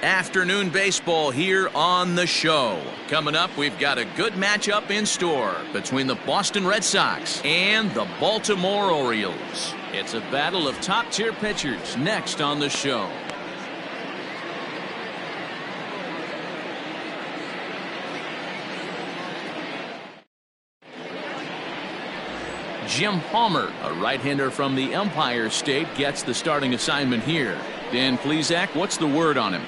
Afternoon baseball here on the show. Coming up, we've got a good matchup in store between the Boston Red Sox and the Baltimore Orioles. It's a battle of top-tier pitchers next on the show. Jim Palmer, a right-hander from the Empire State, gets the starting assignment here. Dan Plesac, what's the word on him?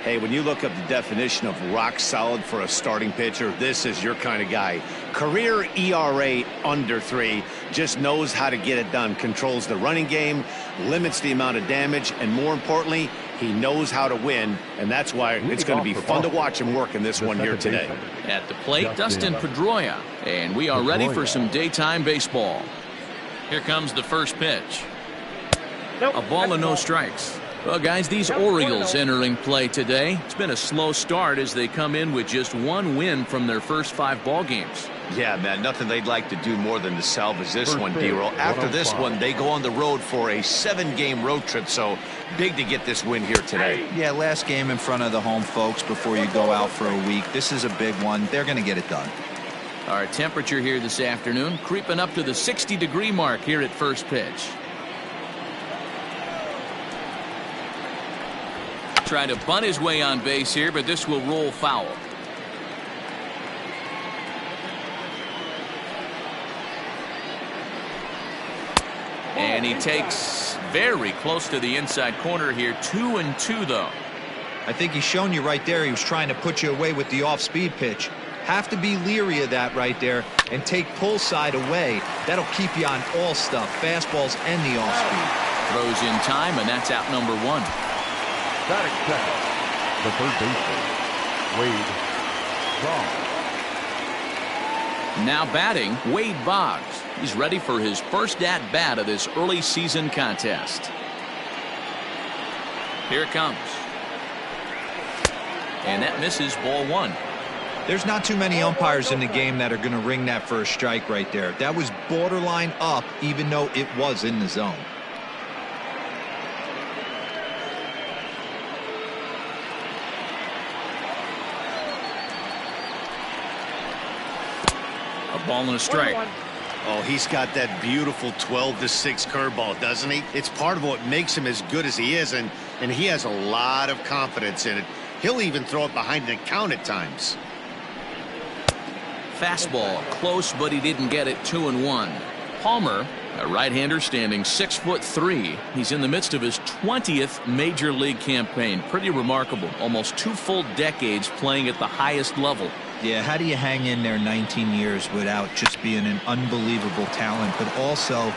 Hey, when you look up the definition of rock solid for a starting pitcher, this is your kind of guy. Career ERA under 3, just knows how to get it done, controls the running game, limits the amount of damage, and more importantly, he knows how to win, and that's why it's going to be fun to watch him work in this one here today. At the plate, Dustin Pedroia, and we are ready for some daytime baseball. Here comes the first pitch. A ball and no strikes. Well, guys, these Orioles entering play today. It's been a slow start as they come in with just one win from their first 5 ball games. Yeah, man, nothing they'd like to do more than to salvage this one, D-Roll. After this one, they go on the road for a 7-game road trip, so big to get this win here today. Yeah, last game in front of the home folks before you go out for a week. This is a big one. They're going to get it done. Our temperature here this afternoon creeping up to the 60-degree mark here at first pitch. Trying to bunt his way on base here, but this will roll foul. And he takes very close to the inside corner here. 2-2 though. I think he's shown you right there. He was trying to put you away with the off-speed pitch. Have to be leery of that right there and take pull side away. That'll keep you on all stuff, fastballs and the off-speed. Throws in time, and that's out number 1. Batting second, the third baseman, Wade Boggs. Now batting, Wade Boggs. He's ready for his first at-bat of this early season contest. Here it comes. And that misses ball 1. There's not too many umpires in the game that are going to ring that first strike right there. That was borderline up, even though it was in the zone. Ball and a strike. Oh, he's got that beautiful 12-6 curveball, doesn't he? It's part of what makes him as good as he is, and he has a lot of confidence in it. He'll even throw it behind the count at times. Fastball close, but he didn't get it. 2-1. Palmer, a right-hander standing 6'3". He's in the midst of his 20th major league campaign. Pretty remarkable. Almost 2 full decades playing at the highest level. Yeah, how do you hang in there 19 years without just being an unbelievable talent, but also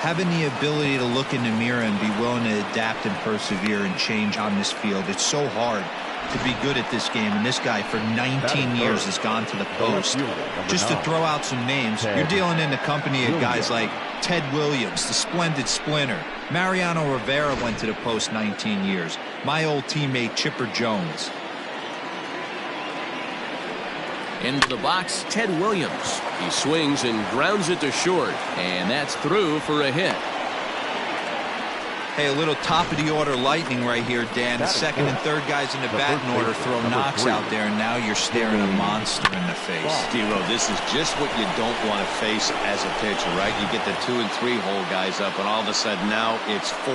having the ability to look in the mirror and be willing to adapt and persevere and change on this field? It's so hard to be good at this game, and this guy for 19 years has gone to the post. Just to throw out some names, you're dealing in the company of guys like Ted Williams, the splendid splinter. Mariano Rivera went to the post 19 years. My old teammate Chipper Jones. Into the box, Ted Williams. He swings and grounds it to short, and that's through for a hit. Hey, a little top-of-the-order lightning right here, Dan. The second and third guys in the batting order throw knocks out there, and now you're staring a monster in the face. D-Row, this is just what you don't want to face as a pitcher, right? You get the 2 and 3 hole guys up, and all of a sudden now it's 4,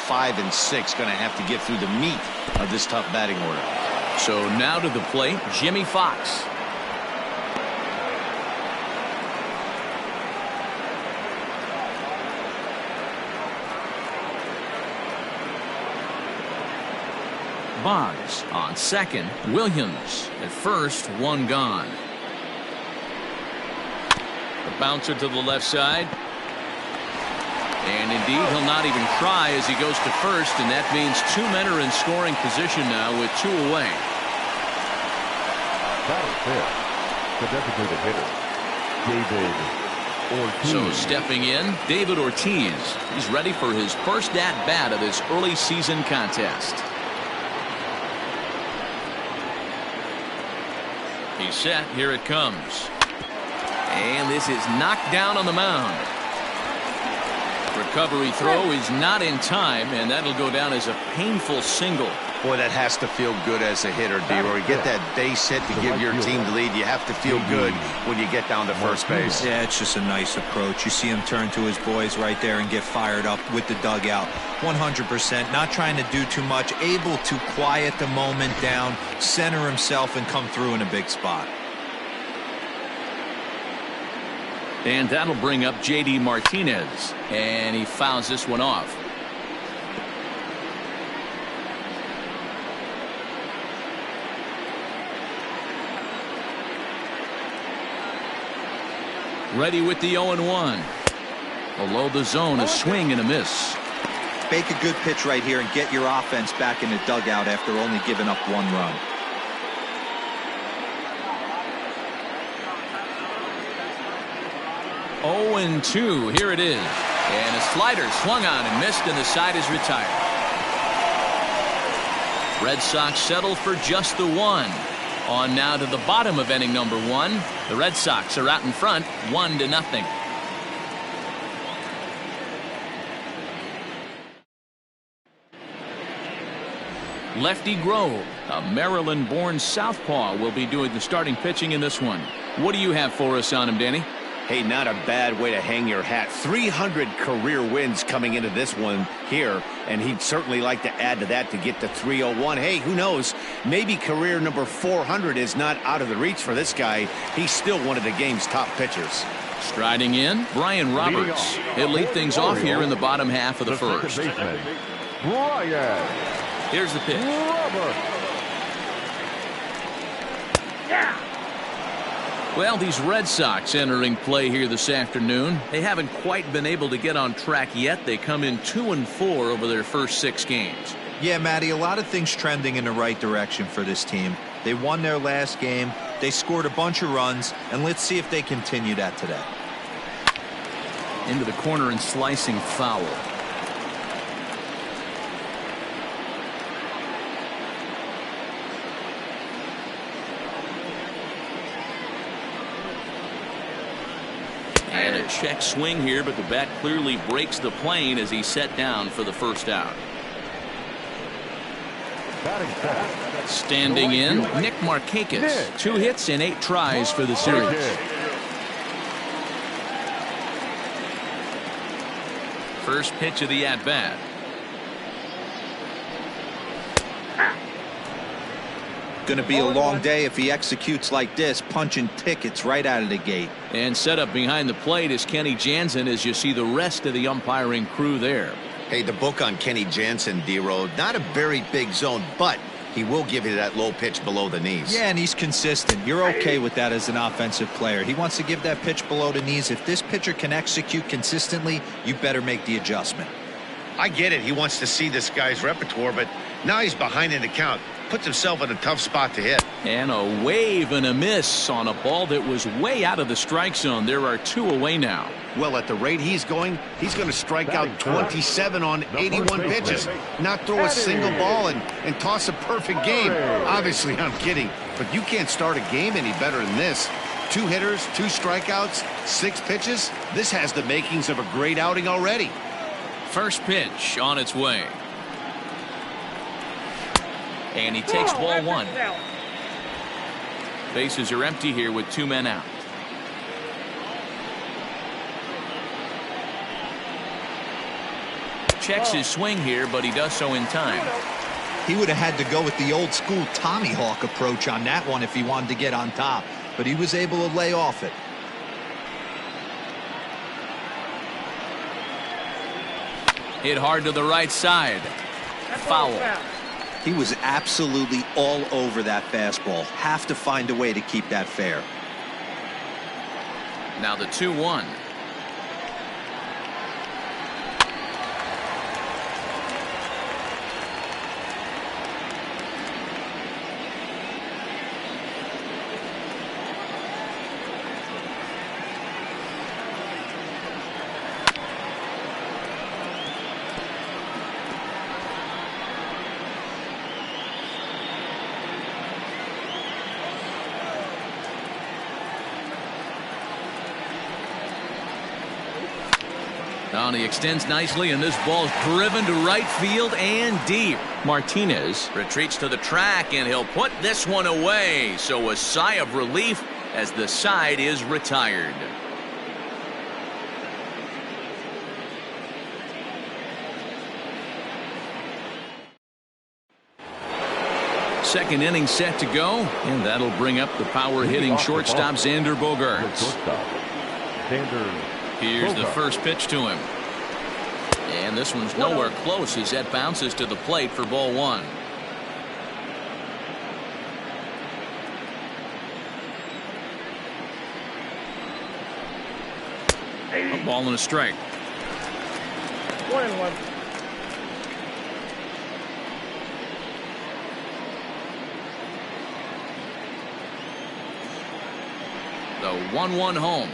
5, and 6 going to have to get through the meat of this tough batting order. So now to the plate, Jimmy Fox. Boggs on second. Williams at first, 1 gone. The bouncer to the left side. And indeed, he'll not even try as he goes to first, and that means 2 men are in scoring position now with 2 away. Batting fifth, the designated hitter, David Ortiz. So stepping in, David Ortiz. He's ready for his first at-bat of this early season contest. He's set. Here it comes. And this is knocked down on the mound. Recovery throw is not in time, and that'll go down as a painful single. Boy, that has to feel good as a hitter, D-Roy. You get that base hit to give your team the lead. You have to feel good when you get down to first base. Yeah, it's just a nice approach. You see him turn to his boys right there and get fired up with the dugout. 100%, not trying to do too much, able to quiet the moment down, center himself, and come through in a big spot. And that'll bring up J.D. Martinez, and he fouls this one off. Ready with the 0-1. Below the zone, a swing and a miss. Make a good pitch right here and get your offense back in the dugout after only giving up 1 run. Oh, 0-2. Here it is. And a slider swung on and missed, and the side is retired. Red Sox settle for just the 1. On now to the bottom of inning number 1. The Red Sox are out in front, 1-0. Lefty Grove, a Maryland-born southpaw, will be doing the starting pitching in this one. What do you have for us on him, Danny? Hey, not a bad way to hang your hat. 300 career wins coming into this one here, and he'd certainly like to add to that to get to 301. Hey, who knows? Maybe career number 400 is not out of the reach for this guy. He's still one of the game's top pitchers. Striding in, Brian Roberts. He'll lead things off here in the bottom half of the first. Brian. Here's the pitch. Well, these Red Sox entering play here this afternoon. They haven't quite been able to get on track yet. They come in 2-4 over their first 6 games. Yeah, Matty, a lot of things trending in the right direction for this team. They won their last game. They scored a bunch of runs, and let's see if they continue that today. Into the corner and slicing foul. And a check swing here, but the bat clearly breaks the plane as he's set down for the first out. Standing in, Nick Markakis. 2 hits in 8 tries for the series. First pitch of the at-bat. Going to be a long day if he executes like this, punching tickets right out of the gate. And set up behind the plate is Kenny Jansen as you see the rest of the umpiring crew there. Hey, the book on Kenny Jansen, D-Road, not a very big zone, but he will give you that low pitch below the knees. Yeah, and he's consistent. You're okay with that as an offensive player. He wants to give that pitch below the knees. If this pitcher can execute consistently, you better make the adjustment. I get it. He wants to see this guy's repertoire, but now he's behind in the count. Puts himself in a tough spot to hit. And a wave and a miss on a ball that was way out of the strike zone. There are 2 away now. Well, at the rate he's going to strike out 27 on 81 pitches. Not throw a single ball and toss a perfect game. Obviously, I'm kidding. But you can't start a game any better than this. 2 hitters, 2 strikeouts, 6 pitches. This has the makings of a great outing already. First pitch on its way. And he takes ball 1. Bases are empty here with 2 men out. Checks his swing here, but he does so in time. He would have had to go with the old school Tommy Hawk approach on that one if he wanted to get on top, but he was able to lay off it. Hit hard to the right side. Foul. He was absolutely all over that fastball. Have to find a way to keep that fair. Now the 2-1. Oh, and he extends nicely, and this ball's driven to right field and deep. Martinez retreats to the track, and he'll put this one away. So a sigh of relief as the side is retired. Second inning set to go, and that'll bring up the power-hitting shortstop Xander Bogaerts. Here's the first pitch to him. And this one's nowhere close as that bounces to the plate for ball one. A ball and a strike. 1-1. The 1-1 home.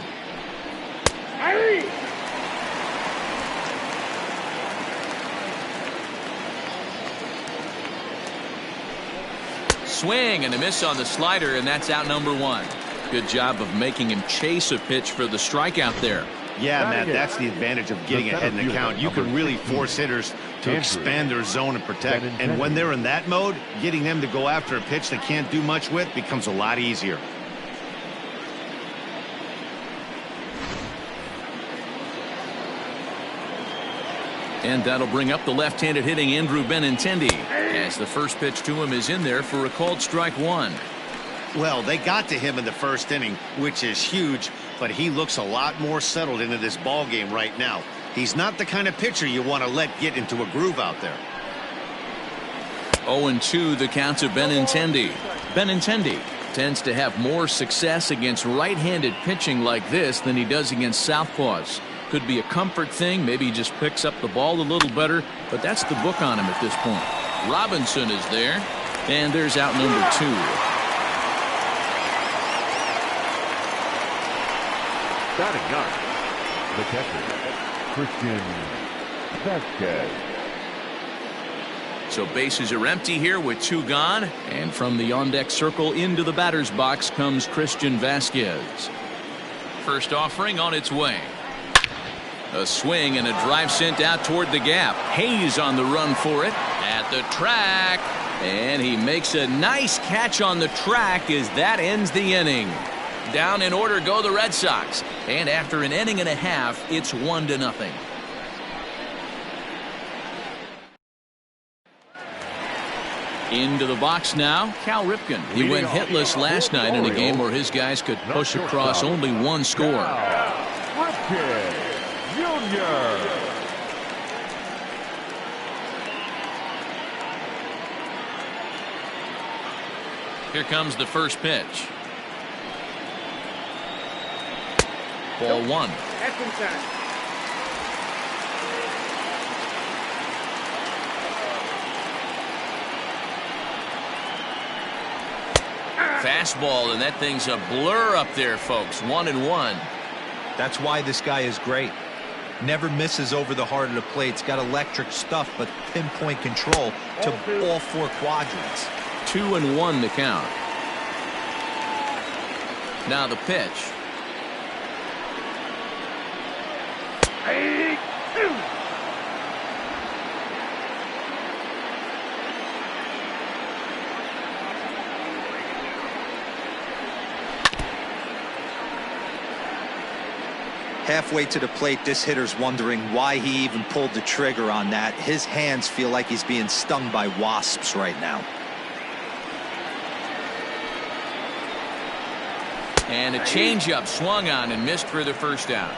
Swing and a miss on the slider, and that's out number one. Good job of making him chase a pitch for the strikeout there. Yeah, Matt, that's the advantage of getting ahead in the count. You can really force hitters to expand their zone and protect. And when they're in that mode, getting them to go after a pitch they can't do much with becomes a lot easier. And that'll bring up the left-handed hitting Andrew Benintendi, as the first pitch to him is in there for a called strike one. Well, they got to him in the first inning, which is huge, but he looks a lot more settled into this ball game right now. He's not the kind of pitcher you want to let get into a groove out there. 0-2 the count to Benintendi. Benintendi tends to have more success against right-handed pitching like this than he does against southpaws. Could be a comfort thing. Maybe he just picks up the ball a little better, but that's the book on him at this point. Robinson is there, and there's out number two. Batting ninth, the catcher, Christian Vasquez. So bases are empty here with two gone, and from the on-deck circle into the batter's box comes Christian Vasquez. First offering on its way. A swing and a drive sent out toward the gap. Hayes on the run for it at the track, and he makes a nice catch on the track as that ends the inning. Down in order go the Red Sox, and after an inning and a half, it's 1-0. Into the box now, Cal Ripken. He went hitless last night in a game where his guys could push across only one score. Ripken Jr. Here comes the first pitch. Ball one. That's inside. Fastball, and that thing's a blur up there, folks. 1-1. That's why this guy is great. Never misses over the heart of the plate. It's got electric stuff, but pinpoint control to all four quadrants. 2-1 to count. Now the pitch. Halfway to the plate, this hitter's wondering why he even pulled the trigger on that. His hands feel like he's being stung by wasps right now. And a changeup swung on and missed for the first out.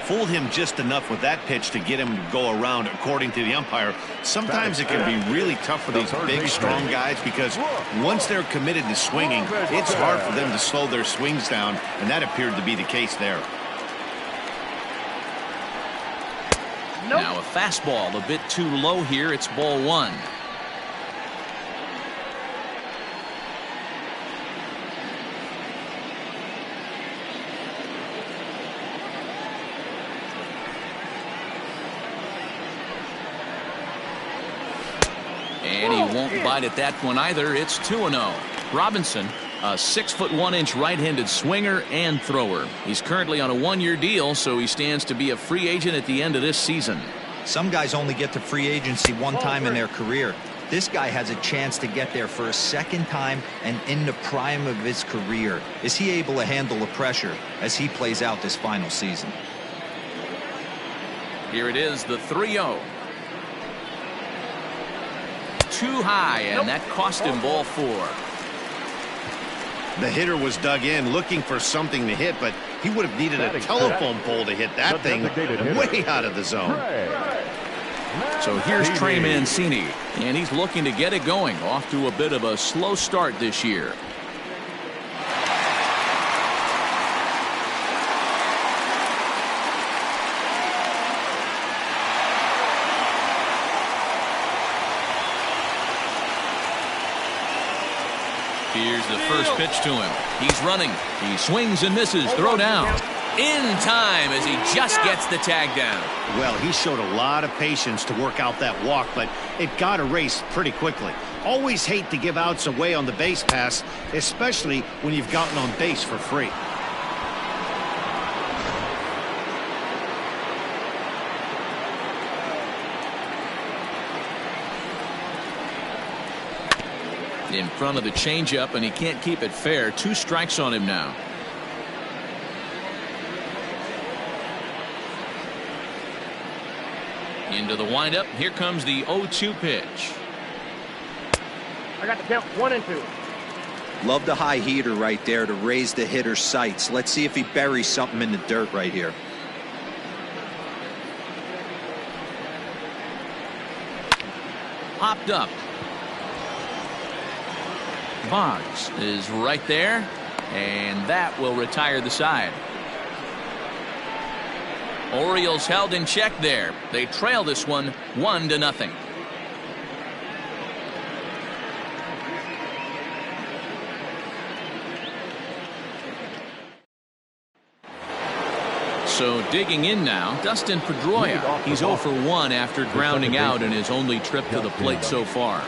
Fooled him just enough with that pitch to get him to go around, according to the umpire. Sometimes it can be really tough for these big, strong guys because once they're committed to swinging, it's hard for them to slow their swings down, and that appeared to be the case there. Now a fastball a bit too low here. It's ball one. And he won't bite at that one either. It's 2-0. Robinson A 6'1" right-handed swinger and thrower. He's currently on a one-year deal, so he stands to be a free agent at the end of this season. Some guys only get to free agency one time in their career. This guy has a chance to get there for a second time and in the prime of his career. Is he able to handle the pressure as he plays out this final season? Here it is, the 3-0. Too high, and that cost him ball 4. The hitter was dug in looking for something to hit, but he would have needed a telephone pole to hit that thing way out of the zone. So here's Trey Mancini, and he's looking to get it going. Off to a bit of a slow start this year. Here's the first pitch to him. He's running. He swings and misses. Throw down. In time as he just gets the tag down. Well, he showed a lot of patience to work out that walk, but it got erased pretty quickly. Always hate to give outs away on the base pass, especially when you've gotten on base for free. In front of the changeup, and he can't keep it fair. 2 strikes on him now. Into the windup. Here comes the 0-2 pitch. I got the count 1-2. Love the high heater right there to raise the hitter's sights. Let's see if he buries something in the dirt right here. Popped up. Boggs is right there, and that will retire the side. Orioles held in check there. They trail this one 1-0. So digging in now, Dustin Pedroia. He's 0 for 1 after grounding out in his only trip to the plate so far.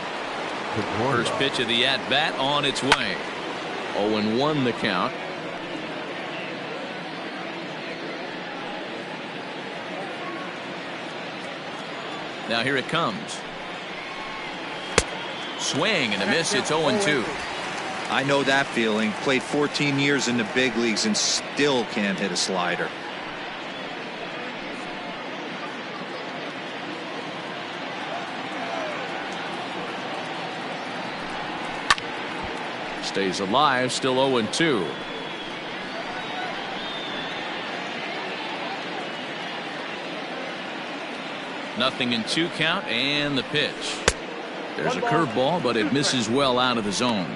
First pitch of the at-bat on its way. 0-1 the count. Now here it comes. Swing and a miss. It's 0-2. I know that feeling. Played 14 years in the big leagues and still can't hit a slider. Stays alive, still 0-2. Nothing in 2 count, and the pitch. There's a curveball, but it misses well out of the zone.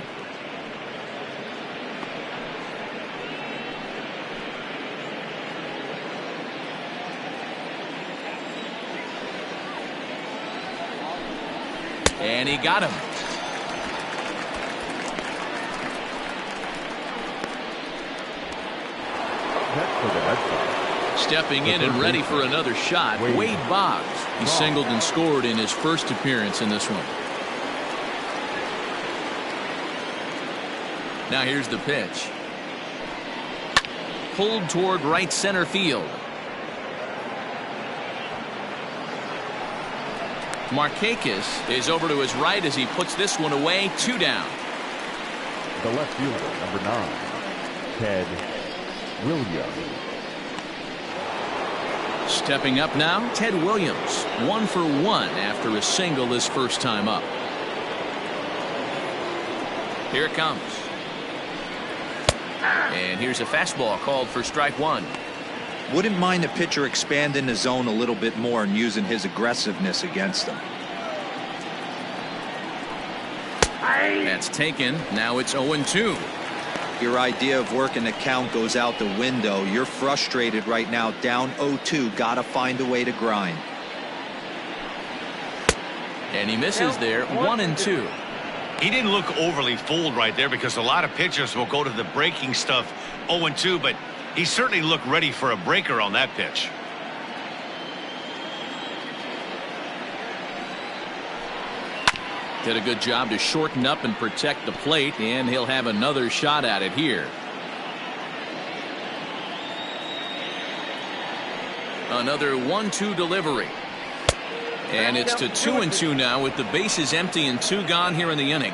And he got him. Stepping in and ready for another shot, Wade Boggs. He singled and scored in his first appearance in this one. Now here's the pitch. Pulled toward right center field. Markakis is over to his right as he puts this one away. 2 down. The left fielder, number 9, Ted Williams. Stepping up now, Ted Williams. 1 for 1 after a single his first time up. Here it comes. And here's a fastball called for strike 1. Wouldn't mind a pitcher expanding the zone a little bit more and using his aggressiveness against them. That's taken. Now it's 0-2. Your idea of working the count goes out the window. You're frustrated right now, down 0-2. Gotta find a way to grind. And he misses there. 1-2. He didn't look overly fooled right there because a lot of pitchers will go to the breaking stuff 0-2, but he certainly looked ready for a breaker on that pitch. Did a good job to shorten up and protect the plate, and he'll have another shot at it here. Another 1-2 delivery. And it's to 2-2 now with the bases empty and 2 gone here in the inning.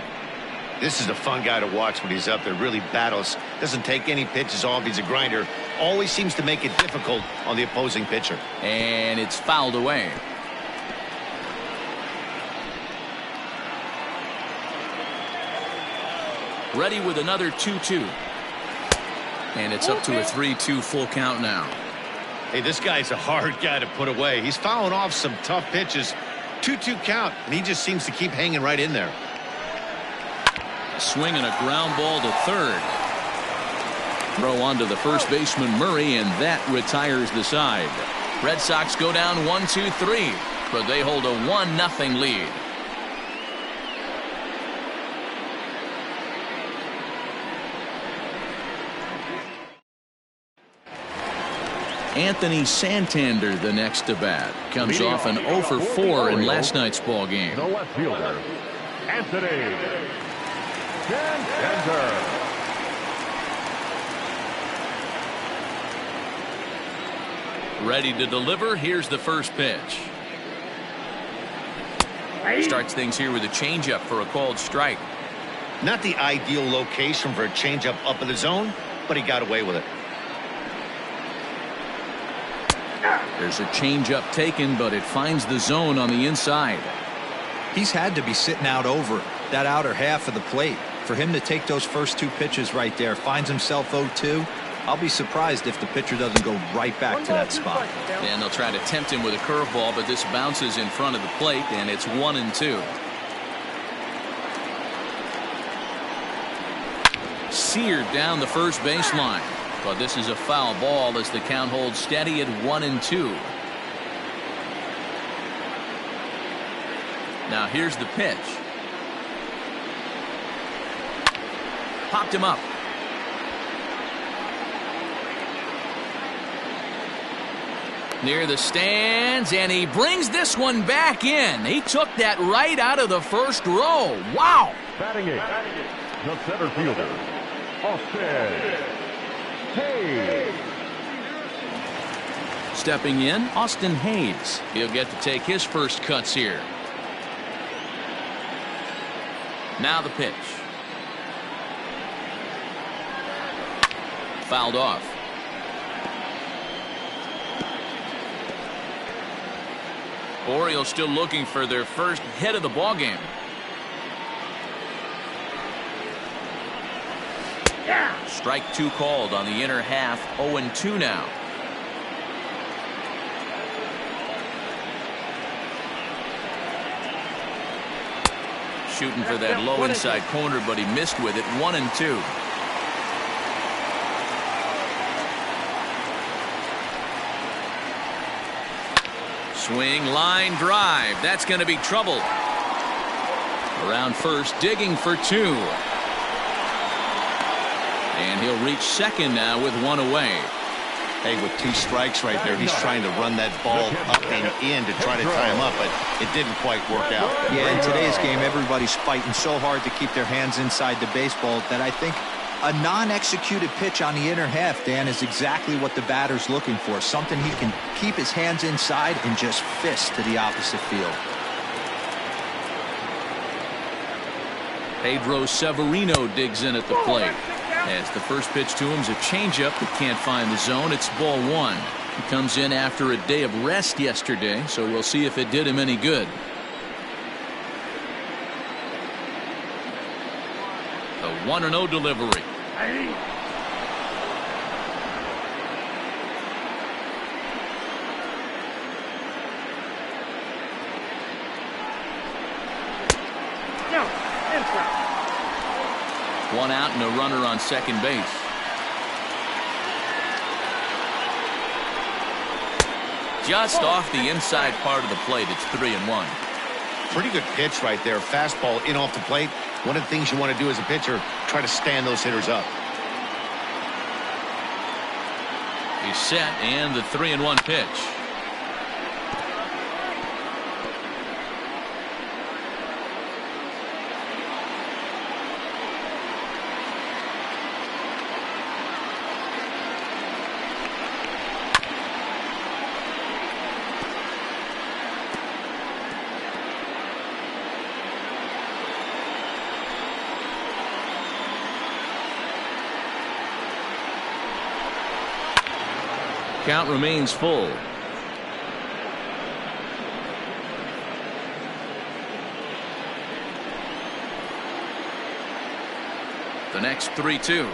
This is a fun guy to watch when he's up there. Really battles. Doesn't take any pitches off. He's a grinder. Always seems to make it difficult on the opposing pitcher. And it's fouled away. Ready with another 2-2. And it's up to a 3-2 full count now. Hey, this guy's a hard guy to put away. He's fouling off some tough pitches. 2-2 count, and he just seems to keep hanging right in there. Swinging a ground ball to third. Throw on to the first baseman Murray, and that retires the side. Red Sox go down 1-2-3, but they hold a 1-0 lead. Anthony Santander, the next to bat, comes off an 0 for 4 in last night's ball game. The left fielder, Anthony Santander. Ready to deliver. Here's the first pitch. Starts things here with a changeup for a called strike. Not the ideal location for a changeup up in the zone, but he got away with it. There's a changeup taken, but it finds the zone on the inside. He's had to be sitting out over that outer half of the plate. For him to take those first 2 pitches right there, finds himself 0-2. I'll be surprised if the pitcher doesn't go right back to that spot. And they'll try to tempt him with a curveball, but this bounces in front of the plate, and it's 1-2. Seared down the first baseline. But this is a foul ball as the count holds steady at 1-2. Now here's the pitch. Popped him up. Near the stands, and he brings this one back in. He took that right out of the first row. Wow. Batting it, the center fielder, Austin Hayes. Stepping in, Austin Hayes. He'll get to take his first cuts here. Now the pitch. Fouled off. Orioles still looking for their first hit of the ball game. Strike 2 called on the inner half. 0-2 now. Shooting for that low inside corner, but he missed with it. 1-2. Swing, line drive. That's going to be trouble. Around first, digging for 2. And he'll reach second now with 1 away. Hey, with 2 strikes right there, he's trying to run that ball up and in to try to tie him up, but it didn't quite work out. Yeah, in today's game, everybody's fighting so hard to keep their hands inside the baseball that I think a non-executed pitch on the inner half, Dan, is exactly what the batter's looking for. Something he can keep his hands inside and just fist to the opposite field. Pedro Severino digs in at the plate. As the first pitch to him is a changeup that can't find the zone. It's ball 1. He comes in after a day of rest yesterday, so we'll see if it did him any good. The 1-0 delivery. One out and a runner on second base. Just off the inside part of the plate. It's 3-1. Pretty good pitch right there. Fastball in off the plate. One of the things you want to do as a pitcher, try to stand those hitters up. He's set, and the 3-1 pitch. Count remains full. The next 3-2.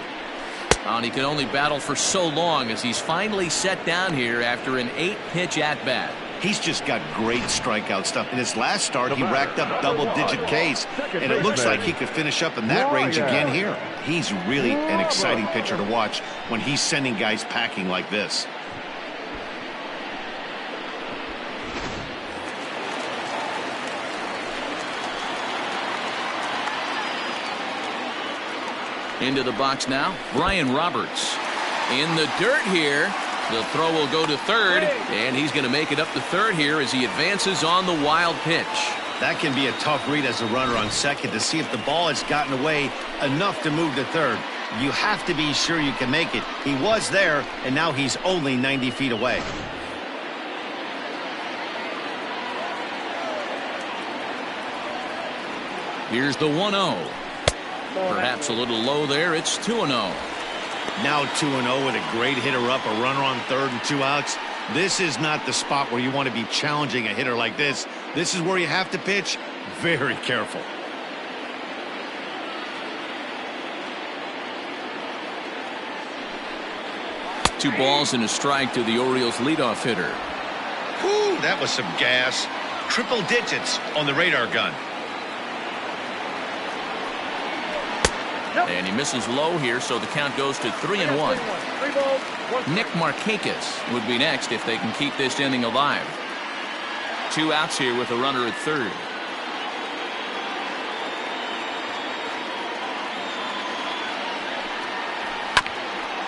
And he can only battle for so long as he's finally set down here after an 8-pitch at-bat. He's just got great strikeout stuff. In his last start, he racked up double-digit Ks, and it looks like he could finish up in that range again here. He's really an exciting pitcher to watch when he's sending guys packing like this. Into the box now, Brian Roberts. In the dirt here. The throw will go to third, and he's going to make it up to third here as he advances on the wild pitch. That can be a tough read as a runner on second to see if the ball has gotten away enough to move to third. You have to be sure you can make it. He was there, and now he's only 90 feet away. Here's the 1-0. Perhaps a little low there. It's 2-0. Now 2-0 with a great hitter up, a runner on third and 2 outs. This is not the spot where you want to be challenging a hitter like this. This is where you have to pitch very careful. Two balls and a strike to the Orioles leadoff hitter. Whew, that was some gas. Triple digits on the radar gun. And he misses low here, so the count goes to 3-1. Nick Markakis would be next if they can keep this inning alive. 2 outs here with a runner at third.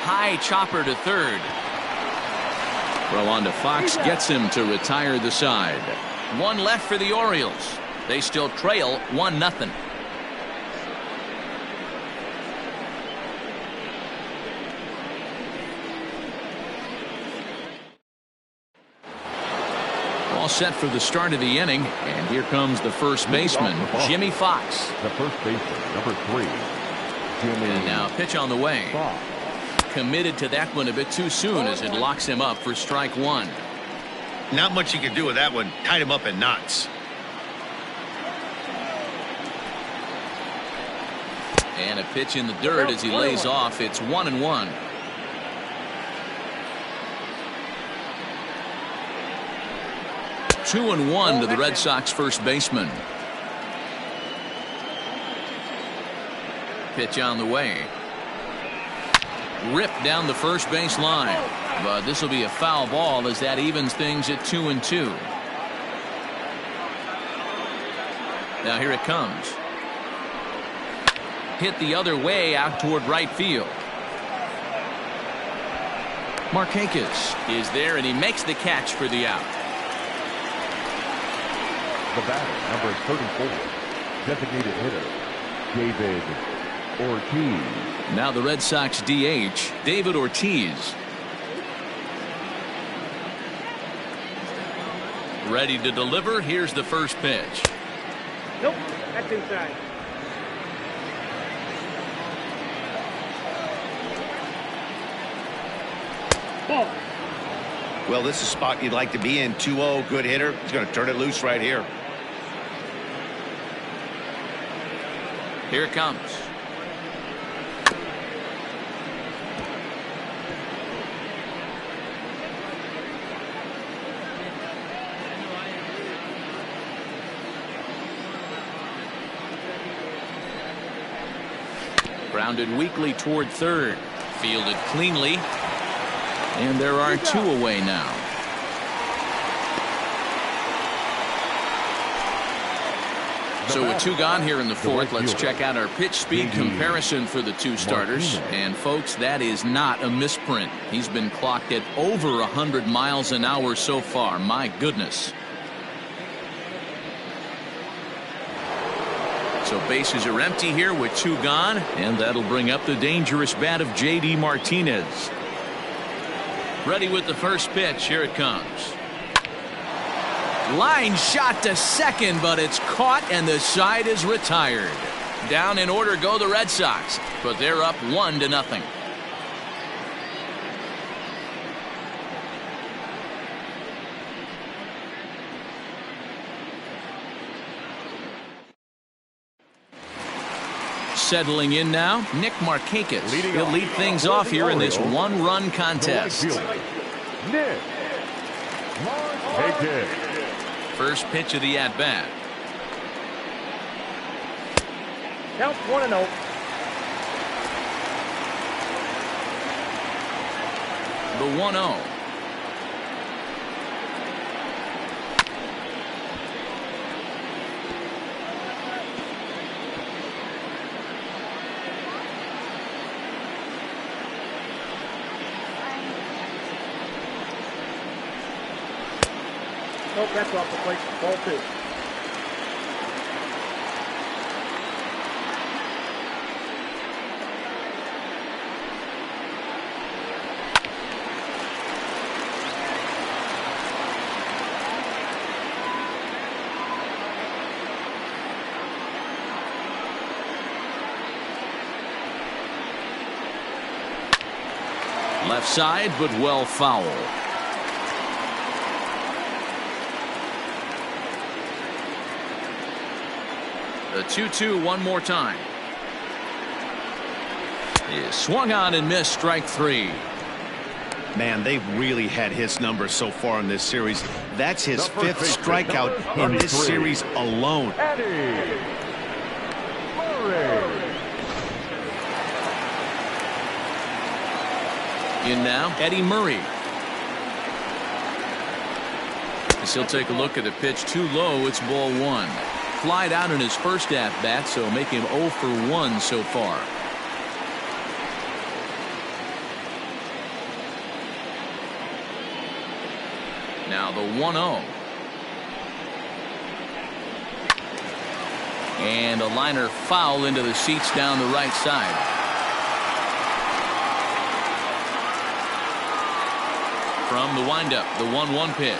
High chopper to third. Throw on to Fox gets him to retire the side. 1 left for the Orioles. They still trail 1-0. Set for the start of the inning, and here comes the first baseman, Jimmy Fox. The first baseman, number 3, Jimmy. And now pitch on the way. Committed to that one a bit too soon as it locks him up for strike 1. Not much you can do with that one. Tied him up in knots. And a pitch in the dirt as he lays off. It's 1-1. Two and 1 to the Red Sox first baseman. Pitch on the way. Ripped down the first base line. But this will be a foul ball as that evens things at 2-2. Now here it comes. Hit the other way out toward right field. Markakis is there and he makes the catch for the out. The batter, number 34, designated hitter, David Ortiz. Now the Red Sox DH, David Ortiz. Ready to deliver. Here's the first pitch. Nope, that's inside. Ball. Well, this is a spot you'd like to be in. 2-0, good hitter. He's going to turn it loose right here. Here it comes. Grounded weakly toward third. Fielded cleanly. And there are 2 away now. So with 2 gone here in the 4th, let's check out our pitch speed comparison for the 2 starters. And folks, that is not a misprint. He's been clocked at over 100 miles an hour so far. My goodness. So bases are empty here with 2 gone, and that'll bring up the dangerous bat of J.D. Martinez. Ready with the first pitch. Here it comes. Line shot to second, but it's caught and the side is retired. Down in order go the Red Sox, but they're up 1-0. Settling in now, Nick Markakis. He'll lead things off here in this one-run contest. Nick Markakis. First pitch of the at-bat. Count 1-0. The 1-0. Nope, that's off the plate. Ball 2. Left side, but well foul. The 2-2 one more time. Is swung on and missed, strike 3. Man, they've really had his number so far in this series. That's his 5th strikeout in this series alone. In now, Eddie Murray. As he'll take a look at the pitch too low, it's ball 1. Flied out in his first at-bat, so make him 0 for 1 so far. Now the 1-0. And a liner foul into the seats down the right side. From the windup, the 1-1 pitch.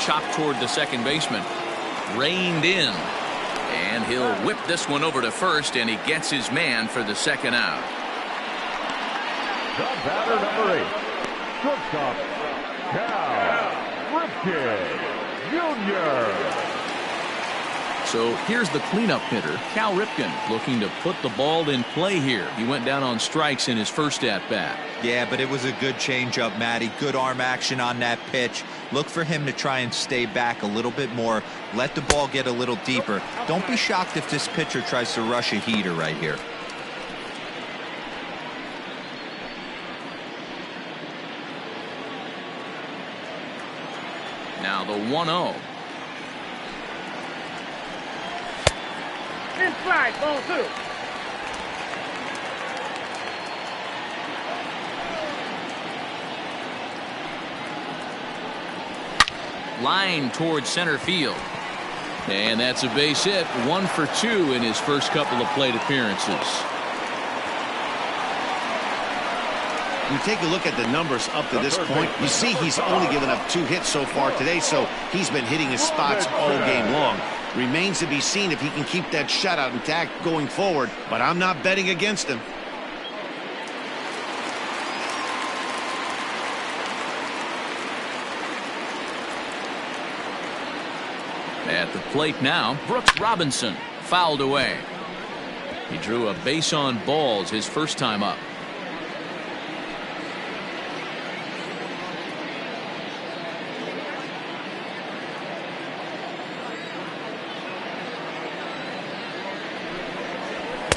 Chopped toward the second baseman. Reined in. And he'll whip this one over to first, and he gets his man for the second out. The batter, number 8. Shortstop, Cal Ripken Jr. So here's the cleanup hitter, Cal Ripken, looking to put the ball in play here. He went down on strikes in his first at-bat. Yeah, but it was a good changeup, Matty. Good arm action on that pitch. Look for him to try and stay back a little bit more. Let the ball get a little deeper. Don't be shocked if this pitcher tries to rush a heater right here. Now the 1-0. Inside, ball 2. Line towards center field. And that's a base hit. 1 for 2 in his first couple of plate appearances. You take a look at the numbers up to this point. You see he's only given up 2 hits so far today, so he's been hitting his spots all game long. Remains to be seen if he can keep that shutout intact going forward, but I'm not betting against him. At the plate now, Brooks Robinson fouled away. He drew a base on balls his first time up.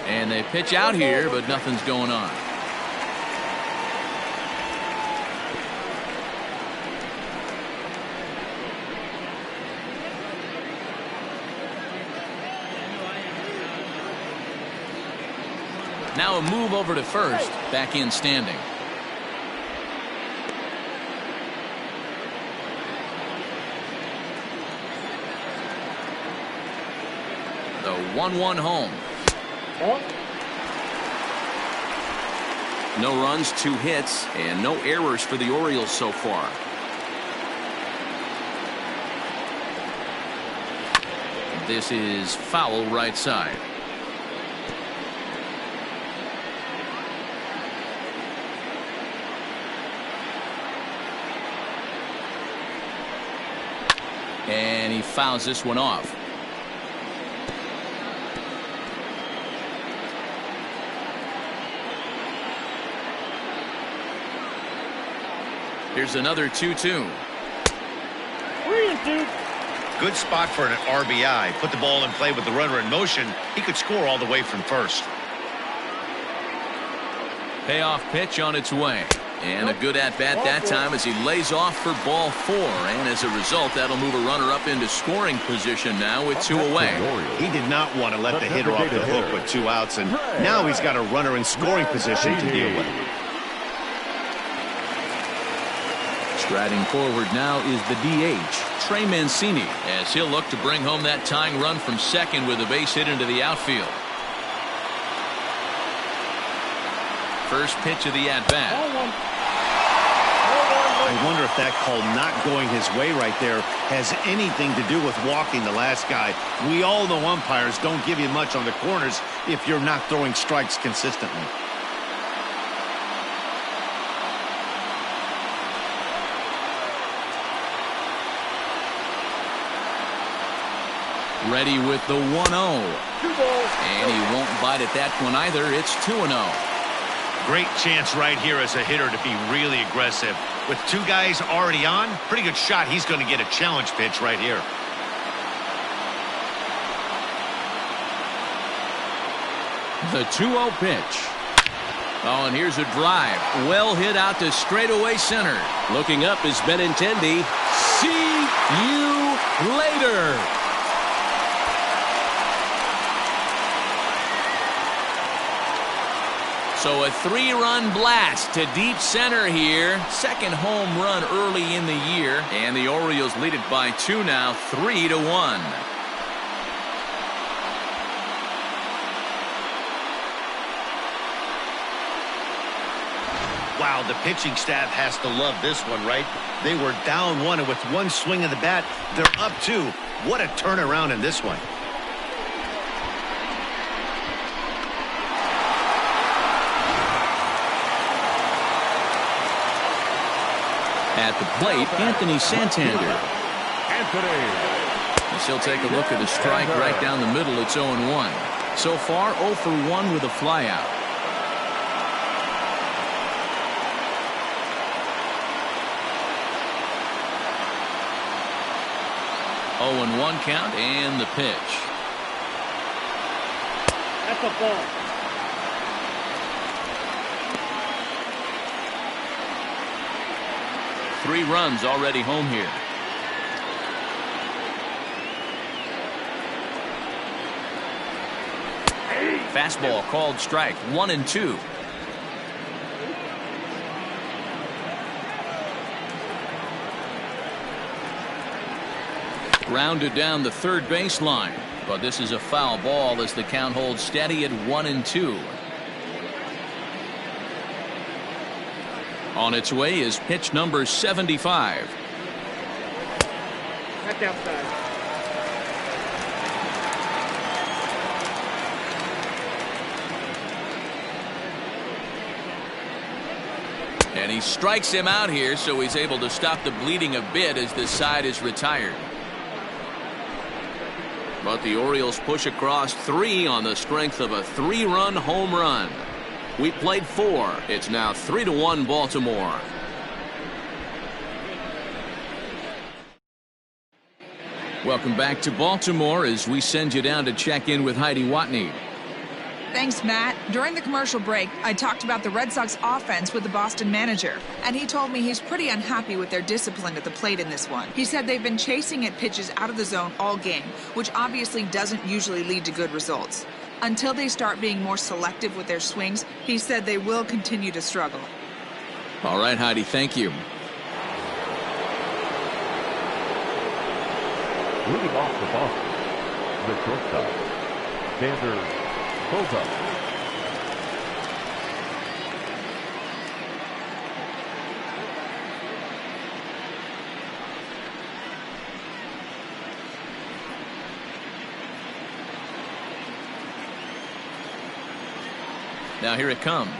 And they pitch out here, but nothing's going on. Now a move over to first, back in standing. The 1-1 home. No runs, 2 hits, and no errors for the Orioles so far. This is foul right side. And he fouls this one off. Here's another 2-2. 3-2. Good spot for an RBI. Put the ball in play with the runner in motion. He could score all the way from first. Payoff pitch on its way. And a good at-bat that time as he lays off for ball 4. And as a result, that'll move a runner up into scoring position now with 2 away. He did not want to let the hitter off the hook with 2 outs, and now he's got a runner in scoring position to deal with. Striding forward now is the DH, Trey Mancini, as he'll look to bring home that tying run from second with a base hit into the outfield. First pitch of the at-bat. I wonder if that call not going his way right there has anything to do with walking the last guy. We all know umpires don't give you much on the corners if you're not throwing strikes consistently. Ready with the 1-0. And he won't bite at that one either. It's 2-0. Great chance right here as a hitter to be really aggressive. With 2 guys already on, pretty good shot. He's going to get a challenge pitch right here. The 2-0 pitch. Oh, and here's a drive. Well hit out to straightaway center. Looking up is Benintendi. See you later. So a 3-run blast to deep center here. Second home run early in the year. And the Orioles lead it by 2 now, 3-1. Wow, the pitching staff has to love this one, right? They were down 1, and with 1 swing of the bat, they're up 2. What a turnaround in this one. At the plate, Anthony Santander. As he'll take a look at a strike right down the middle. It's 0-1. So far, 0 for 1 with a flyout. Oh, and 1 count, and the pitch. That's a ball. Three runs already home here. Fastball called strike. 1-2. Grounded down the third baseline, but this is a foul ball as the count holds steady at 1-2. On its way is pitch number 75. That's outside. And he strikes him out here, so he's able to stop the bleeding a bit as this side is retired. But the Orioles push across 3 on the strength of a 3-run home run. We played 4. It's now 3-1 Baltimore. Welcome back to Baltimore as we send you down to check in with Heidi Watney. Thanks, Matt. During the commercial break, I talked about the Red Sox offense with the Boston manager, and he told me he's pretty unhappy with their discipline at the plate in this one. He said they've been chasing at pitches out of the zone all game, which obviously doesn't usually lead to good results. Until they start being more selective with their swings, he said they will continue to struggle. All right, Heidi, thank you. Leading off for Boston, the shortstop, Xander Boza. Now here it comes.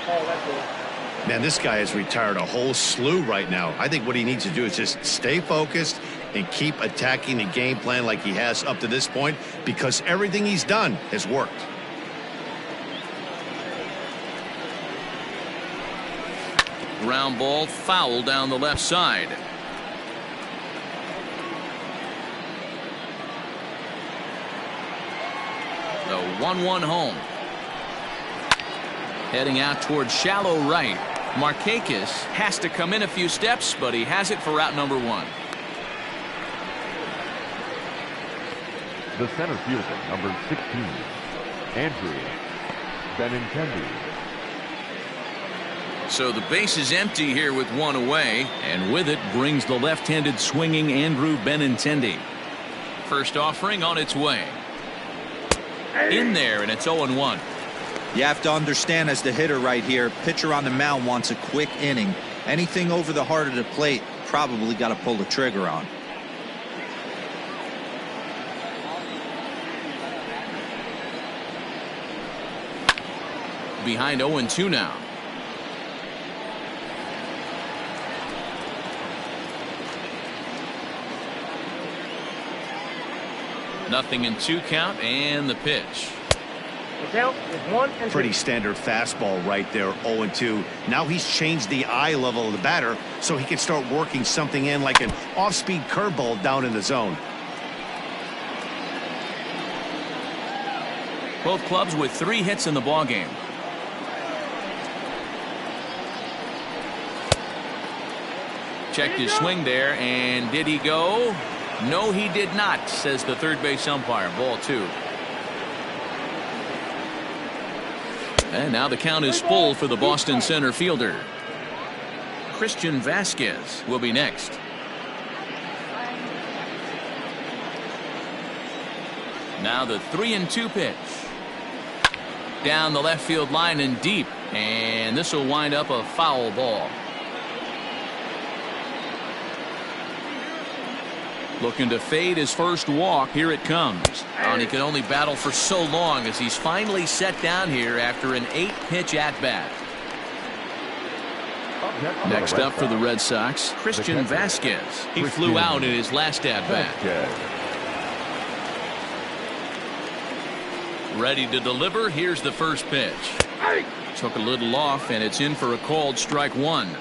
Oh, that's it. Man, this guy has retired a whole slew right now. I think what he needs to do is just stay focused and keep attacking the game plan like he has up to this point, because everything he's done has worked. Ground ball foul down the left side. The 1-1 home. Heading out towards shallow right. Markakis has to come in a few steps, but he has it for out number 1. The center fielder, number 16, Andrew Benintendi. So the base is empty here with 1 away, and with it brings the left-handed swinging Andrew Benintendi. First offering on its way. In there, and it's 0-1. You have to understand, as the hitter right here, pitcher on the mound wants a quick inning. Anything over the heart of the plate, probably got to pull the trigger on. Behind 0-2 now. Nothing in 2 count, and the pitch. Pretty standard fastball right there, 0-2. Now he's changed the eye level of the batter so he can start working something in like an off-speed curveball down in the zone. Both clubs with 3 hits in the ballgame. Checked his swing there, and did he go? No, he did not, says the third base umpire. Ball 2. And now the count is full for the Boston center fielder. Christian Vasquez will be next. Now the 3-2 pitch. Down the left field line and deep, and this will wind up a foul ball. Looking to fade his first walk. Here it comes. And he can only battle for so long as he's finally set down here after an 8-pitch at-bat. Next up for the Red Sox, Christian Vasquez. He flew out in his last at-bat. Ready to deliver. Here's the first pitch. Took a little off, and it's in for a called strike 1.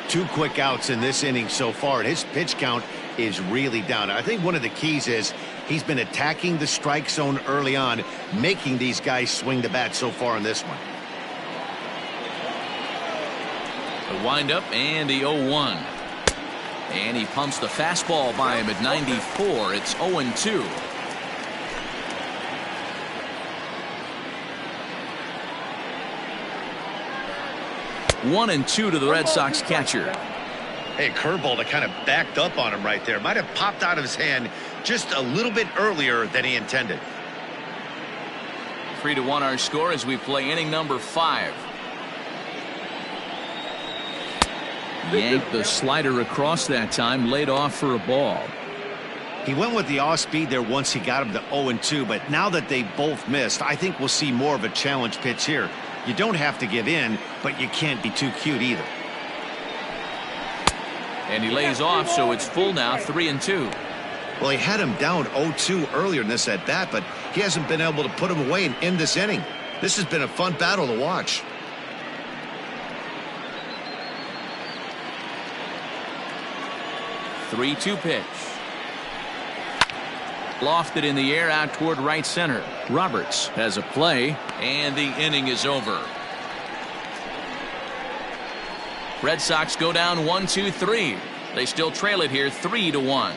2 quick outs in this inning so far, and his pitch count is really down. I think one of the keys is he's been attacking the strike zone early on, making these guys swing the bat so far in this one. The windup and the 0-1. And he pumps the fastball by him at 94. It's 0-2. One and 2 to the Red Sox catcher. Hey, curveball that kind of backed up on him right there. Might have popped out of his hand just a little bit earlier than he intended. 3-1 our score as we play inning number 5. Yanked the slider across that time, laid off for a ball. He went with the off speed there once he got him to 0-2, but now that they both missed, I think we'll see more of a challenge pitch here. You don't have to give in, but you can't be too cute either. And he lays off, so it's full now, 3-2. Well, he had him down 0-2 earlier in this at bat, but he hasn't been able to put him away and end this inning. This has been a fun battle to watch. The 3-2 pitch. Lofted in the air out toward right center. Roberts has a play, and the inning is over. Red Sox go down 1-2-3. They still trail it here 3-1.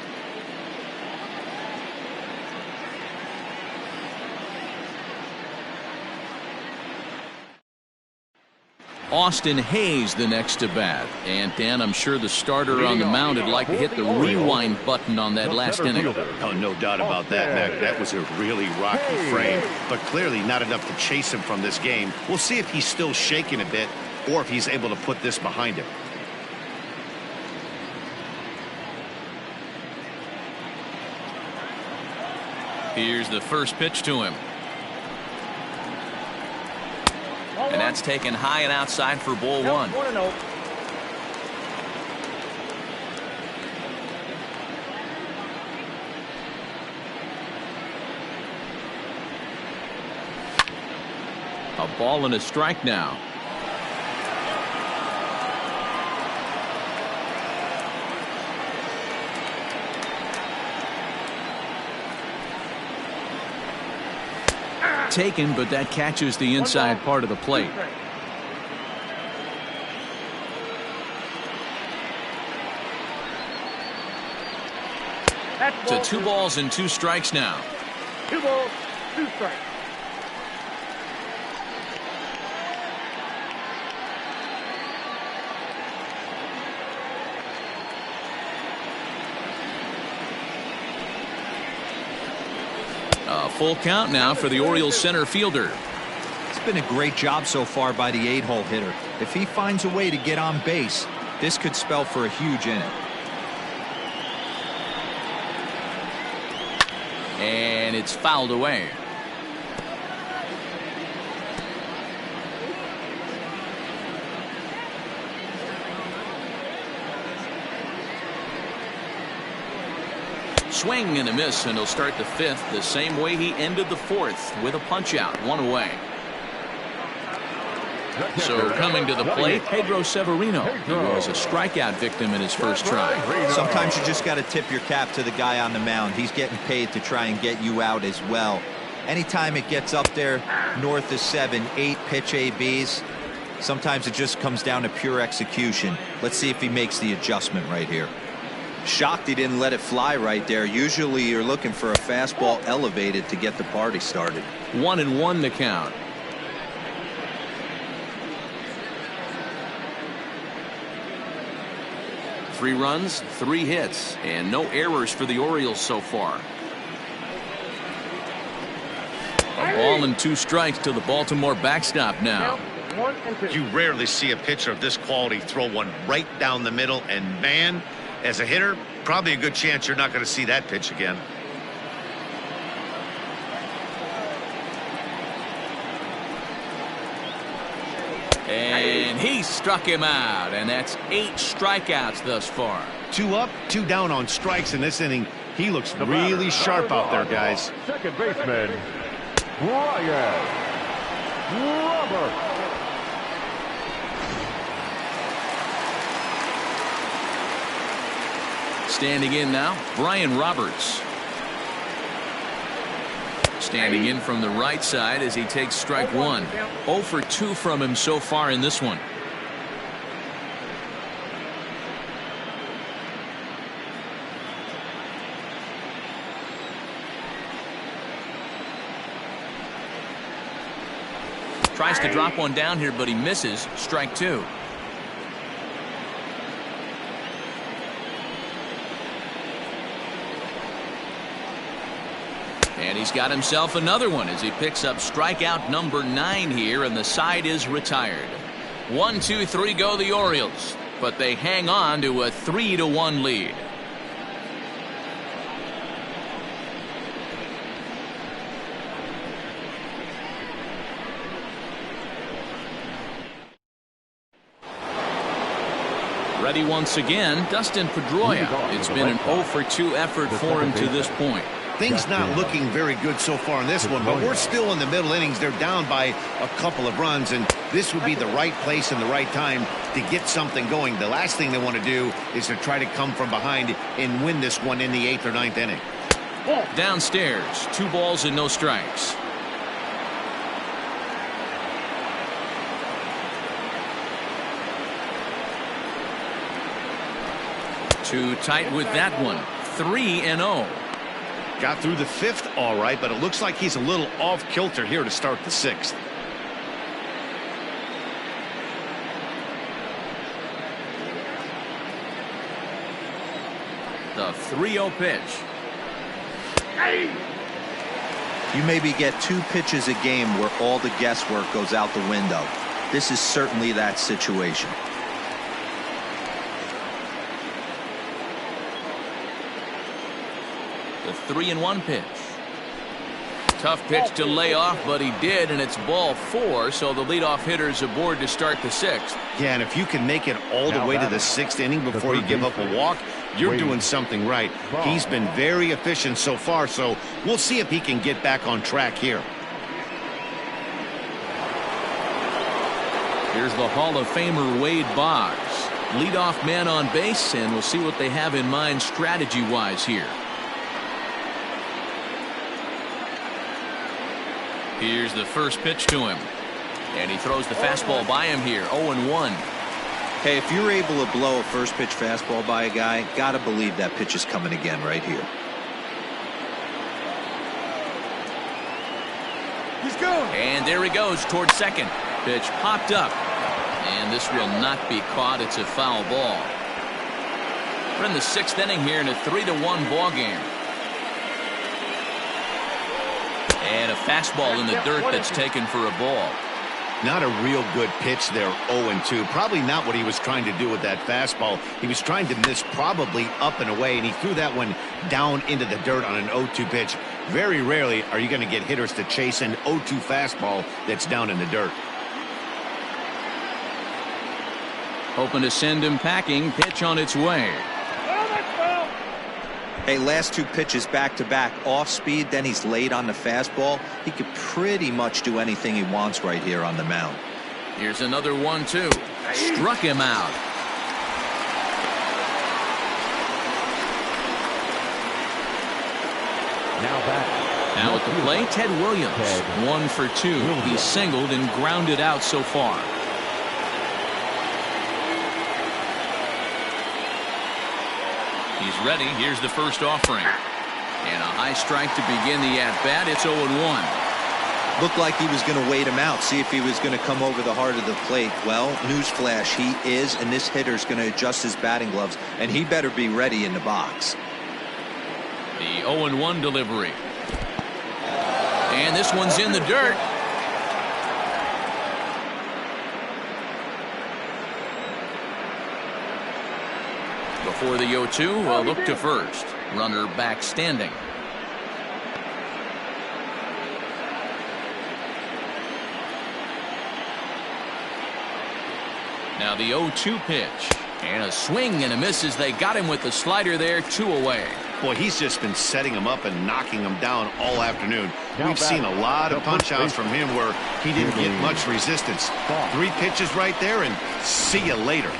Austin Hayes the next to bat. And Dan, I'm sure the starter on the mound would like to hit the rewind button on that last inning. Oh, no doubt about that, Mac. That was a really rocky frame, but clearly not enough to chase him from this game. We'll see if he's still shaking a bit or if he's able to put this behind him. Here's the first pitch to him. And that's taken high and outside for ball 1. A ball and a strike now. taken, but that catches the inside part of the plate. To 2 balls and 2 strikes now. 2 balls, 2 strikes. A full count now for the Orioles center fielder. It's been a great job so far by the 8-hole hitter. If he finds a way to get on base, this could spell for a huge inning. And it's fouled away. Swing and a miss, and he'll start the 5th the same way he ended the 4th with a punch out, 1 away. So coming to the plate, Pedro Severino. He was a strikeout victim in his first try. Sometimes you just got to tip your cap to the guy on the mound. He's getting paid to try and get you out as well. Anytime it gets up there north of 7, 8 pitch ABs, sometimes it just comes down to pure execution. Let's see if he makes the adjustment right here. Shocked he didn't let it fly right there. Usually you're looking for a fastball elevated to get the party started. 1-1 to count. Three runs, 3 hits, and no errors for the Orioles so far. A ball and 2 strikes to the Baltimore backstop now. You rarely see a pitcher of this quality throw one right down the middle, and man, as a hitter, probably a good chance you're not going to see that pitch again. And he struck him out, and that's 8 strikeouts thus far. 2 up, 2 down on strikes in this inning. He looks really sharp out there, guys. Second baseman, Brian Roberts. Standing in now, Brian Roberts. Standing in from the right side as he takes strike 1. 0 for 2 from him so far in this one. Tries to drop one down here, but he misses. Strike 2. And he's got himself another one as he picks up strikeout number 9 here, and the side is retired. 1, 2, 3 go the Orioles, but they hang on to a 3-1 lead. Ready once again, Dustin Pedroia. It's been an 0 for 2 effort for him to this point. Things not looking very good so far in this one, but we're still in the middle innings. They're down by a couple of runs, and this would be the right place and the right time to get something going. The last thing they want to do is to try to come from behind and win this one in the 8th or 9th inning. Downstairs, 2 balls and no strikes. Too tight with that one. 3-0. Got through the 5th all right, but it looks like he's a little off kilter here to start the 6th. The 3-0 pitch. You maybe get 2 pitches a game where all the guesswork goes out the window. This is certainly that situation. The 3-1 pitch. Tough pitch to lay off, but he did, and it's ball 4, so the leadoff hitter's aboard to start the 6th. Yeah, and if you can make it all the way to the 6th inning before you give up a walk, you're doing something right. He's been very efficient so far, so we'll see if he can get back on track here. Here's the Hall of Famer Wade Boggs. Leadoff man on base, and we'll see what they have in mind strategy-wise here. Here's the first pitch to him. And he throws the fastball by him here. 0-1. Hey, if you're able to blow a first pitch fastball by a guy, gotta believe that pitch is coming again right here. He's going. And there he goes towards second. Pitch popped up. And this will not be caught. It's a foul ball. We're in the 6th inning here in a 3-1 ball game. And a fastball in the dirt that's taken for a ball. Not a real good pitch there, 0-2. Probably not what he was trying to do with that fastball. He was trying to miss probably up and away, and he threw that one down into the dirt on an 0-2 pitch. Very rarely are you going to get hitters to chase an 0-2 fastball that's down in the dirt. Hoping to send him packing. Pitch on its way. Hey, last 2 pitches back-to-back off speed, then he's late on the fastball. He could pretty much do anything he wants right here on the mound. Here's another 1-2. Struck him out. Now at the plate, Ted Williams. 1 for 2. He's singled and grounded out so far. He's ready. Here's the first offering. And a high strike to begin the at-bat. It's 0-1. Looked like he was going to wait him out, see if he was going to come over the heart of the plate. Well, newsflash, he is, and this hitter's going to adjust his batting gloves, and he better be ready in the box. The 0-1 delivery. And this one's in the dirt. Before the 0-2, a look to first. Runner back standing. Now the 0-2 pitch. And a swing and a miss as they got him with the slider there. 2 away. Boy, he's just been setting him up and knocking him down all afternoon. We've seen a lot of punch-outs from him where he didn't get much resistance. 3 pitches right there, and see you later.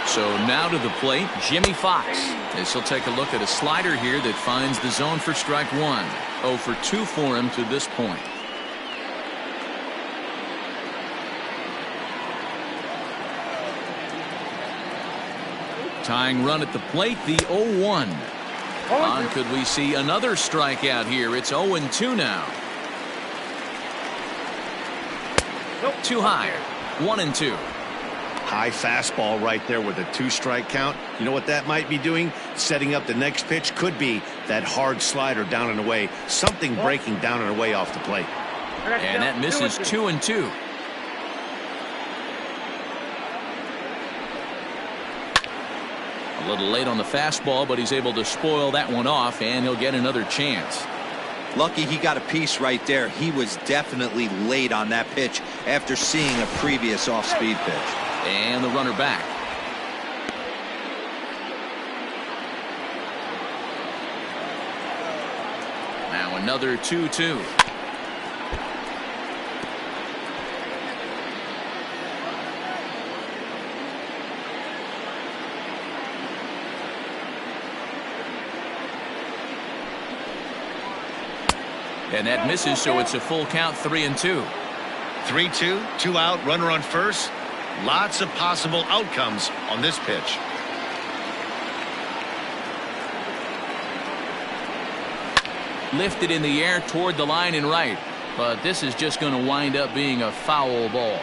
So now to the plate, Jimmy Fox. As he'll take a look at a slider here that finds the zone for strike 1. 0 for 2 for him to this point. Tying run at the plate, the 0-1. On could we see another strikeout here? It's 0-2 now. Too high. 1-2. High fastball right there with a 2-strike count. You know what that might be doing? Setting up the next pitch. Could be that hard slider down and away. Something breaking down and away off the plate. And that misses 2-2. A little late on the fastball, but he's able to spoil that one off, and he'll get another chance. Lucky he got a piece right there. He was definitely late on that pitch after seeing a previous off-speed pitch. And the runner back. Now another 2-2. And that misses, so it's a full count, 3-2. 3-2, 2 out, runner on first. Lots of possible outcomes on this pitch. Lifted in the air toward the line and right, but this is just going to wind up being a foul ball.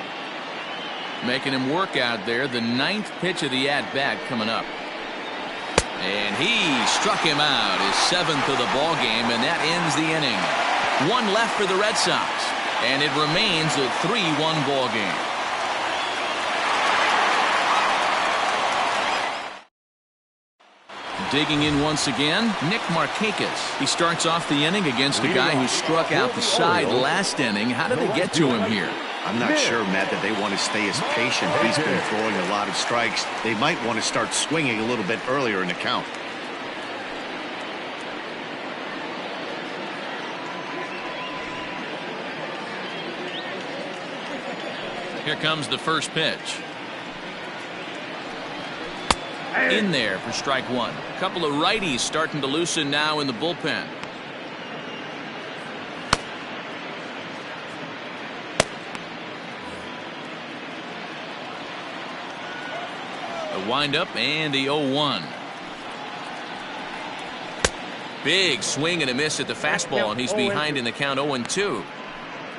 Making him work out there. The 9th pitch of the at-bat coming up. And he struck him out, his 7th of the ball game, and that ends the inning. 1 left for the Red Sox, and it remains a 3-1 ball game. Digging in once again, Nick Markakis. He starts off the inning against a guy who struck out the side last inning. How did they get to him here? I'm not sure, Matt, that they want to stay as patient. He's been throwing a lot of strikes. They might want to start swinging a little bit earlier in the count. Here comes the first pitch. in there for strike one. A couple of righties starting to loosen now in the bullpen. The windup and the 0-1. Big swing and a miss at the fastball, and he's behind in the count 0-2.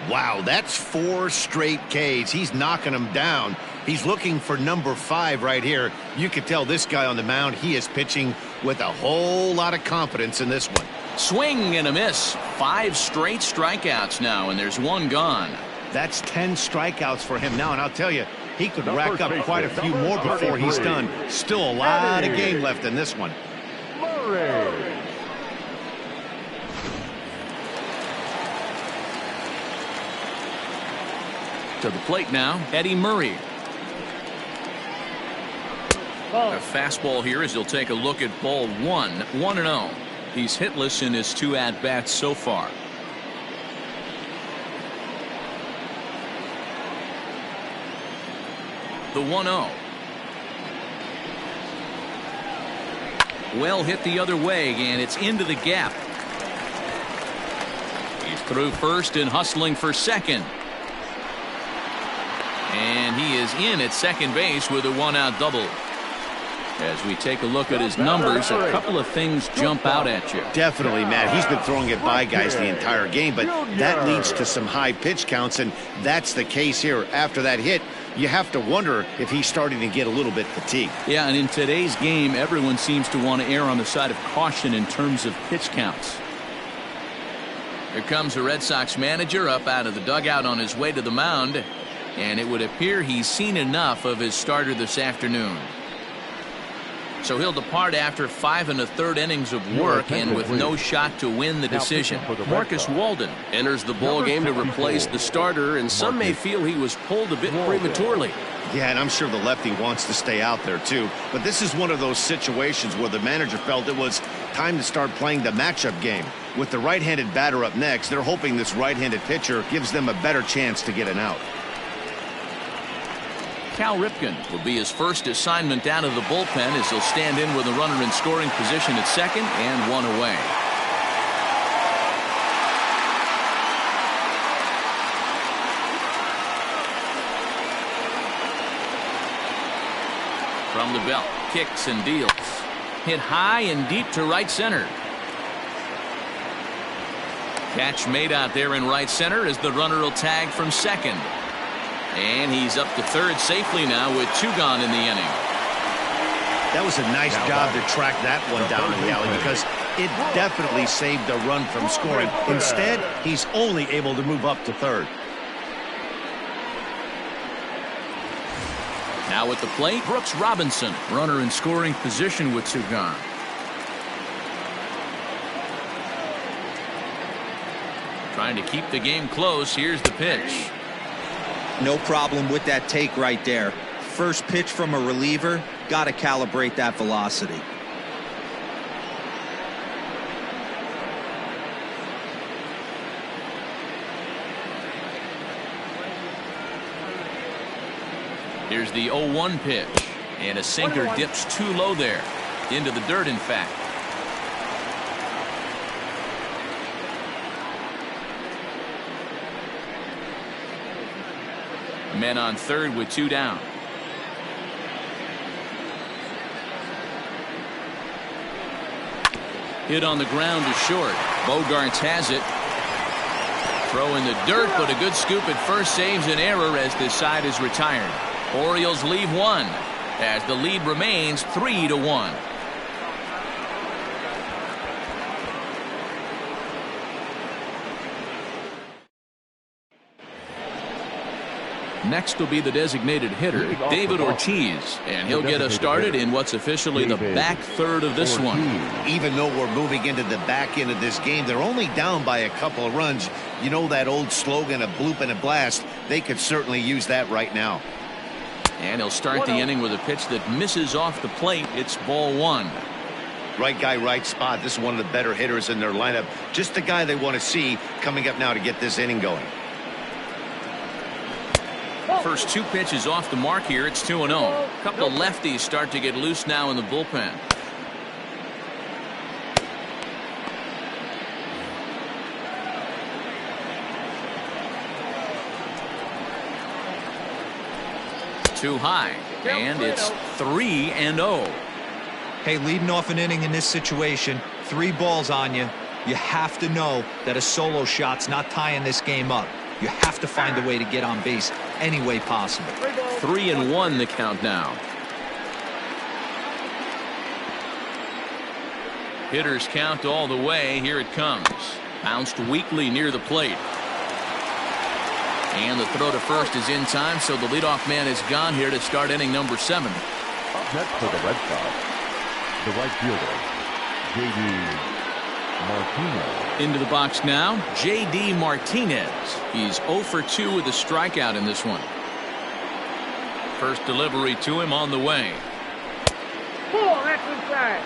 Wow, that's 4 straight Ks. He's knocking them down. He's looking for number 5 right here. You could tell this guy on the mound, he is pitching with a whole lot of confidence in this one. Swing and a miss. 5 straight strikeouts now, and there's 1 gone. That's 10 strikeouts for him now, and I'll tell you, he could rack up quite a few more before he's done. Still a lot of game left in this one. Murray. To the plate now, Eddie Murray. A fastball here as he'll take a look at ball 1, 1-0. He's hitless in his 2 at-bats so far. The 1-0. Well hit the other way, and it's into the gap. He's through first and hustling for second. And he is in at second base with a 1-out double. As we take a look at his numbers, a couple of things jump out at you. Definitely, Matt. He's been throwing it by guys the entire game, but that leads to some high pitch counts, and that's the case here. After that hit, you have to wonder if he's starting to get a little bit fatigued. Yeah, and in today's game, everyone seems to want to err on the side of caution in terms of pitch counts. Here comes the Red Sox manager up out of the dugout on his way to the mound, and it would appear he's seen enough of his starter this afternoon. So he'll depart after 5 1/3 innings of work and with no shot to win the decision. Marcus Walden enters the ball game to replace the starter, and some may feel he was pulled a bit prematurely. Yeah, and I'm sure the lefty wants to stay out there too. But this is one of those situations where the manager felt it was time to start playing the matchup game. With the right-handed batter up next, they're hoping this right-handed pitcher gives them a better chance to get an out. Cal Ripken will be his first assignment out of the bullpen as he'll stand in with a runner in scoring position at second and 1 away. From the belt, kicks and deals. Hit high and deep to right center. Catch made out there in right center as the runner will tag from second. And he's up to third safely now with 2 gone in the inning. That was a nice job to track that one down in the alley because it definitely saved a run from scoring. Instead, he's only able to move up to third. Now at the plate, Brooks Robinson, runner in scoring position with 2 gone. Trying to keep the game close. Here's the pitch. No problem with that take right there. First pitch from a reliever, got to calibrate that velocity. Here's the 0-1 pitch, and a sinker dips too low there. Into the dirt, in fact. Men on third with 2 down. Hit on the ground to short. Bogarts has it. Throw in the dirt, but a good scoop at first saves an error as this side is retired. Orioles leave 1 as the lead remains 3-1. Next will be the designated hitter, David Ortiz, and he'll get us started in what's officially the back third of this one. Even though we're moving into the back end of this game, they're only down by a couple of runs. You know that old slogan, a bloop and a blast. They could certainly use that right now. And he'll start the inning with a pitch that misses off the plate. It's ball 1. Right guy, right spot. This is one of the better hitters in their lineup. Just the guy they want to see coming up now to get this inning going. First 2 pitches off the mark here. It's 2-0. A couple of lefties start to get loose now in the bullpen. Too high, and it's 3-0. Hey, leading off an inning in this situation, 3 balls on you. You have to know that a solo shot's not tying this game up. You have to find a way to get on base any way possible. 3-1 the count now. Hitters count all the way. Here it comes. Bounced weakly near the plate. And the throw to first is in time, so the leadoff man is gone here to start inning number 7. Up next for the Red Sox, the right fielder, J.D. Martinez. Into the box now, J.D. Martinez. He's 0 for 2 with a strikeout in this one. First delivery to him on the way. Ball, that's inside.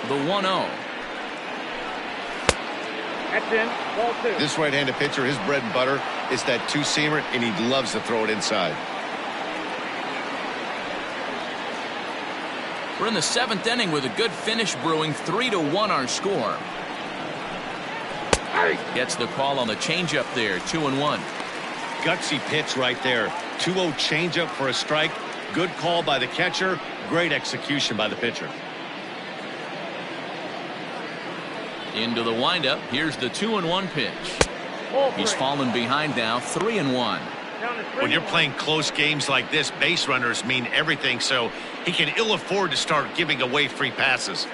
The 1-0. That's in. Ball 2. This right-handed pitcher, his bread and butter is that 2-seamer, and he loves to throw it inside. We're in the 7th inning with a good finish brewing. 3-1 our score. Gets the call on the changeup there. 2-1. Gutsy pitch right there. 2-0 changeup for a strike. Good call by the catcher. Great execution by the pitcher. Into the windup. Here's the 2-1 pitch. He's fallen behind now. 3-1. When you're playing close games like this, base runners mean everything, so he can ill afford to start giving away free passes.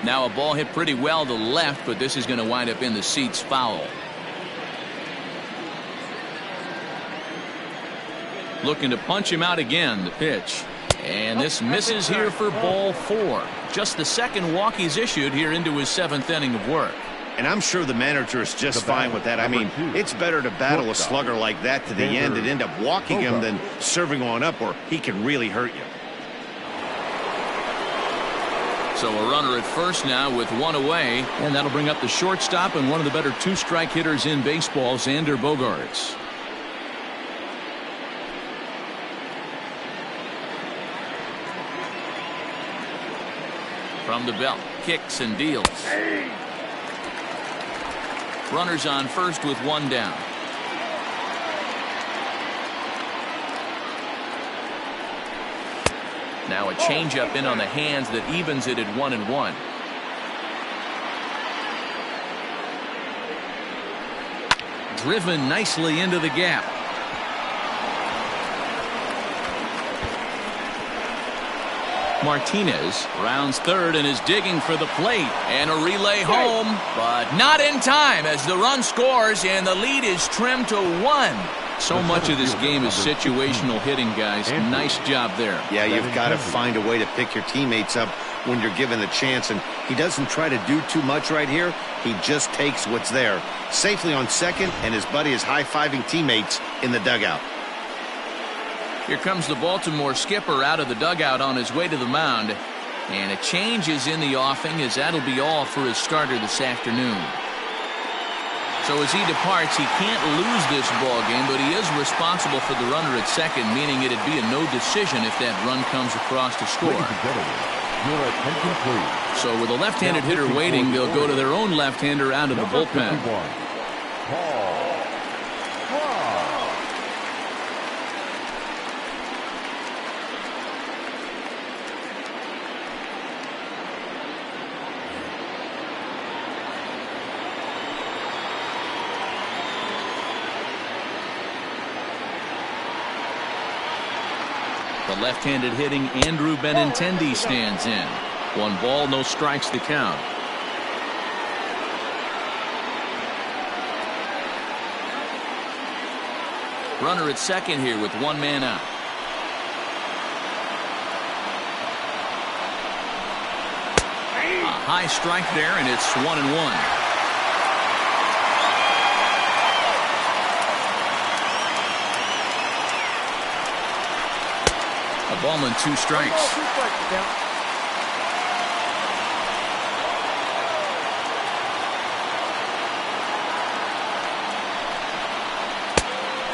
Now a ball hit pretty well to left, but this is going to wind up in the seats foul. Looking to punch him out again. The pitch. And this misses here for ball 4. Just the second walk he's issued here into his 7th inning of work. And I'm sure the manager is just fine with that. I mean, it's better to battle a slugger like that to the end and end up walking him than serving on up, or he can really hurt you. So a runner at first now with 1 away, and that'll bring up the shortstop and one of the better 2-strike hitters in baseball, Xander Bogaerts. From the belt, kicks and deals. Runners on first with 1 down. Now a changeup in on the hands that evens it at 1-1. Driven nicely into the gap. Martinez rounds third and is digging for the plate, and a relay home, but not in time as the run scores and the lead is trimmed to 1. So much of this game is situational hitting, guys. Nice job there. Yeah, you've got to find a way to pick your teammates up when you're given the chance, and he doesn't try to do too much right here. He just takes what's there. Safely on second, and his buddy is high-fiving teammates in the dugout. Here comes the Baltimore skipper out of the dugout on his way to the mound. And a change is in the offing, as that'll be all for his starter this afternoon. So as he departs, he can't lose this ball game, but he is responsible for the runner at second, meaning it'd be a no decision if that run comes across to score. Your attention, please. So with a left-handed hitter waiting, they'll go to their own left-hander out of the bullpen. The left-handed hitting Andrew Benintendi stands in. 1 ball, no strikes the count. Runner at second here with 1 man out. A high strike there, and it's 1-1. Ball and 2 strikes.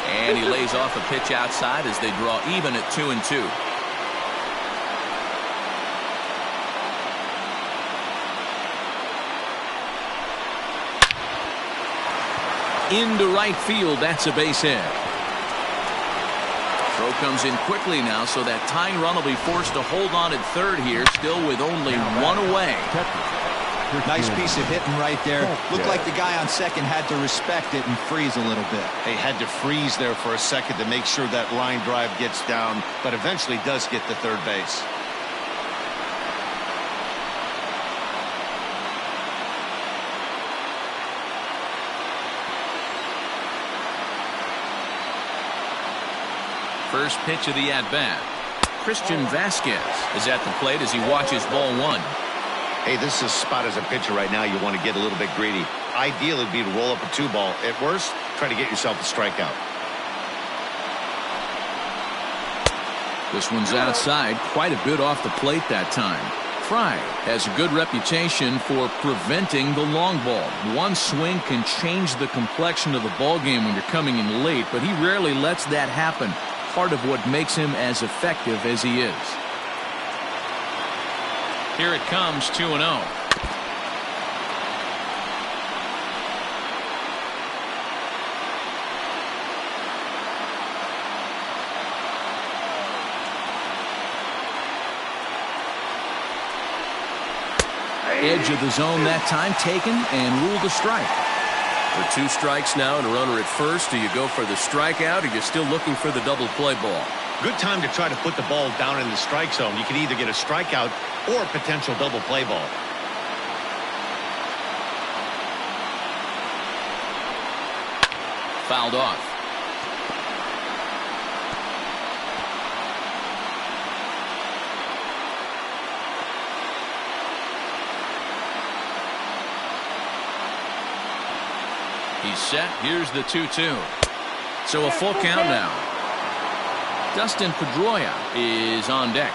And he lays off a pitch outside as they draw even at 2-2. Into right field. That's a base hit. Throw comes in quickly now, so that tying run will be forced to hold on at third here, still with only 1 away. Nice piece of hitting right there. Looked like the guy on second had to respect it and freeze a little bit. They had to freeze there for a second to make sure that line drive gets down, but eventually does get to third base. First pitch of the at-bat. Christian Vasquez is at the plate as he watches ball 1. Hey, this is a spot as a pitcher right now you want to get a little bit greedy. Ideally, it'd be to roll up a 2-ball. At worst, try to get yourself a strikeout. This one's outside, quite a bit off the plate that time. Fry has a good reputation for preventing the long ball. One swing can change the complexion of the ball game when you're coming in late, but he rarely lets that happen. Part of what makes him as effective as he is. Here it comes, 2-0. Edge of the zone that time taken and ruled a strike. With 2 strikes now and a runner at first, do you go for the strikeout or you're still looking for the double play ball? Good time to try to put the ball down in the strike zone. You can either get a strikeout or a potential double play ball. Fouled off. He's set. Here's the 2-2. So a full count now. Dustin Pedroia is on deck.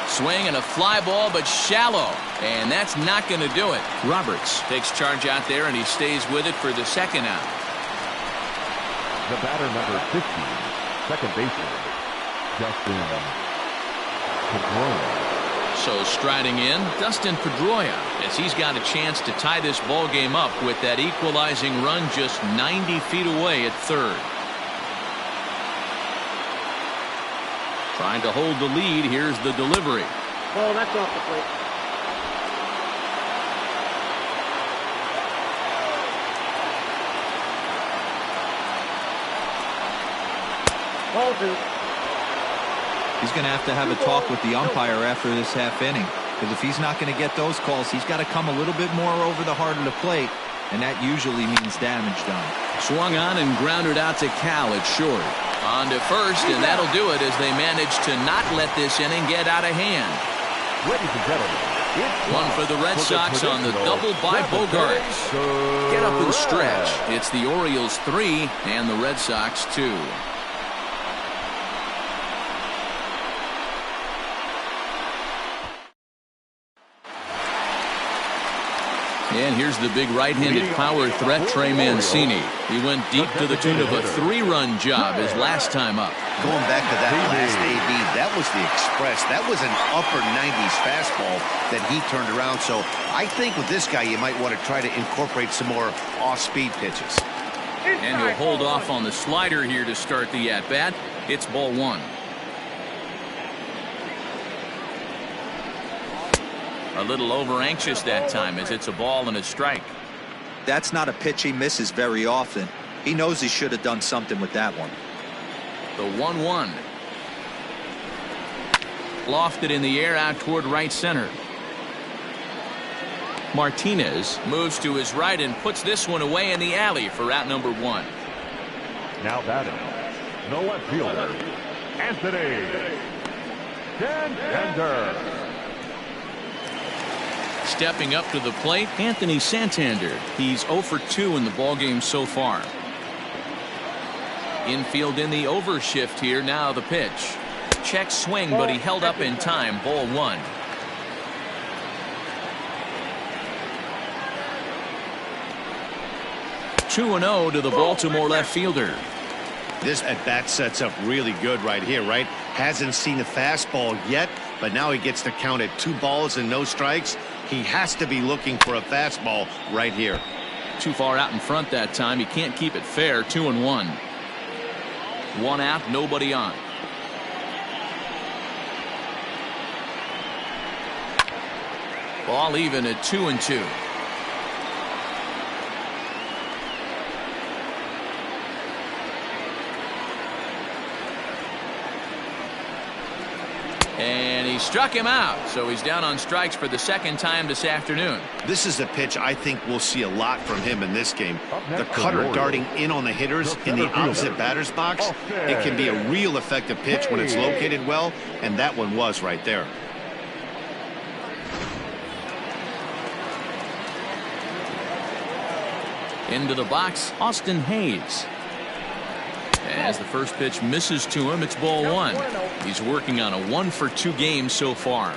Swing and a fly ball, but shallow. And that's not going to do it. Roberts takes charge out there, and he stays with it for the second out. The batter, number 15, second baseman, Dustin Pedroia. So striding in, Dustin Pedroia, as he's got a chance to tie this ball game up with that equalizing run just 90 feet away at third. Trying to hold the lead. Here's the delivery. Oh, that's off the plate. Ball 2. He's going to have a talk with the umpire after this half inning, because if he's not going to get those calls, he's got to come a little bit more over the heart of the plate, and that usually means damage done. Swung on and grounded out to Cal at short. On to first, and that'll do it as they manage to not let this inning get out of hand. Ladies and gentlemen, one for the Red Sox on the double by Bogaerts. Get up and stretch. It's the Orioles 3 and the Red Sox 2. And here's the big right-handed power threat, Trey Mancini. He went deep to the tune of a 3-run job his last time up. Going back to that last AB, that was the express. That was an upper 90s fastball that he turned around. So I think with this guy, you might want to try to incorporate some more off-speed pitches. And he'll hold off on the slider here to start the at-bat. It's ball 1. A little over anxious that time as it's a ball and a strike. That's not a pitch he misses very often. He knows he should have done something with that one. The 1-1. Lofted in the air out toward right center. Martinez moves to his right and puts this one away in the alley for out number 1. now batting, the left fielder, Anthony Santander. Stepping up to the plate, Anthony Santander. He's 0 for 2 in the ballgame so far. Infield in the overshift here. Now the pitch. Check swing, but he held up in time. Ball 1. Two and 0 to the Baltimore left fielder. This at bat sets up really good right here, right? Hasn't seen a fastball yet, but now he gets to count at 2 balls and no strikes. He has to be looking for a fastball right here. Too far out in front that time. He can't keep it fair. 2 and 1. 1 out, nobody on. Ball even at 2 and 2. And he struck him out, so he's down on strikes for the second time this afternoon. This is a pitch I think we'll see a lot from him in this game. The cutter darting in on the hitters in the opposite batter's box. It can be a real effective pitch when it's located well, and that one was right there. Into the box, Austin Hayes. As the first pitch misses to him, it's ball 1. He's working on a 1 for 2 game so far.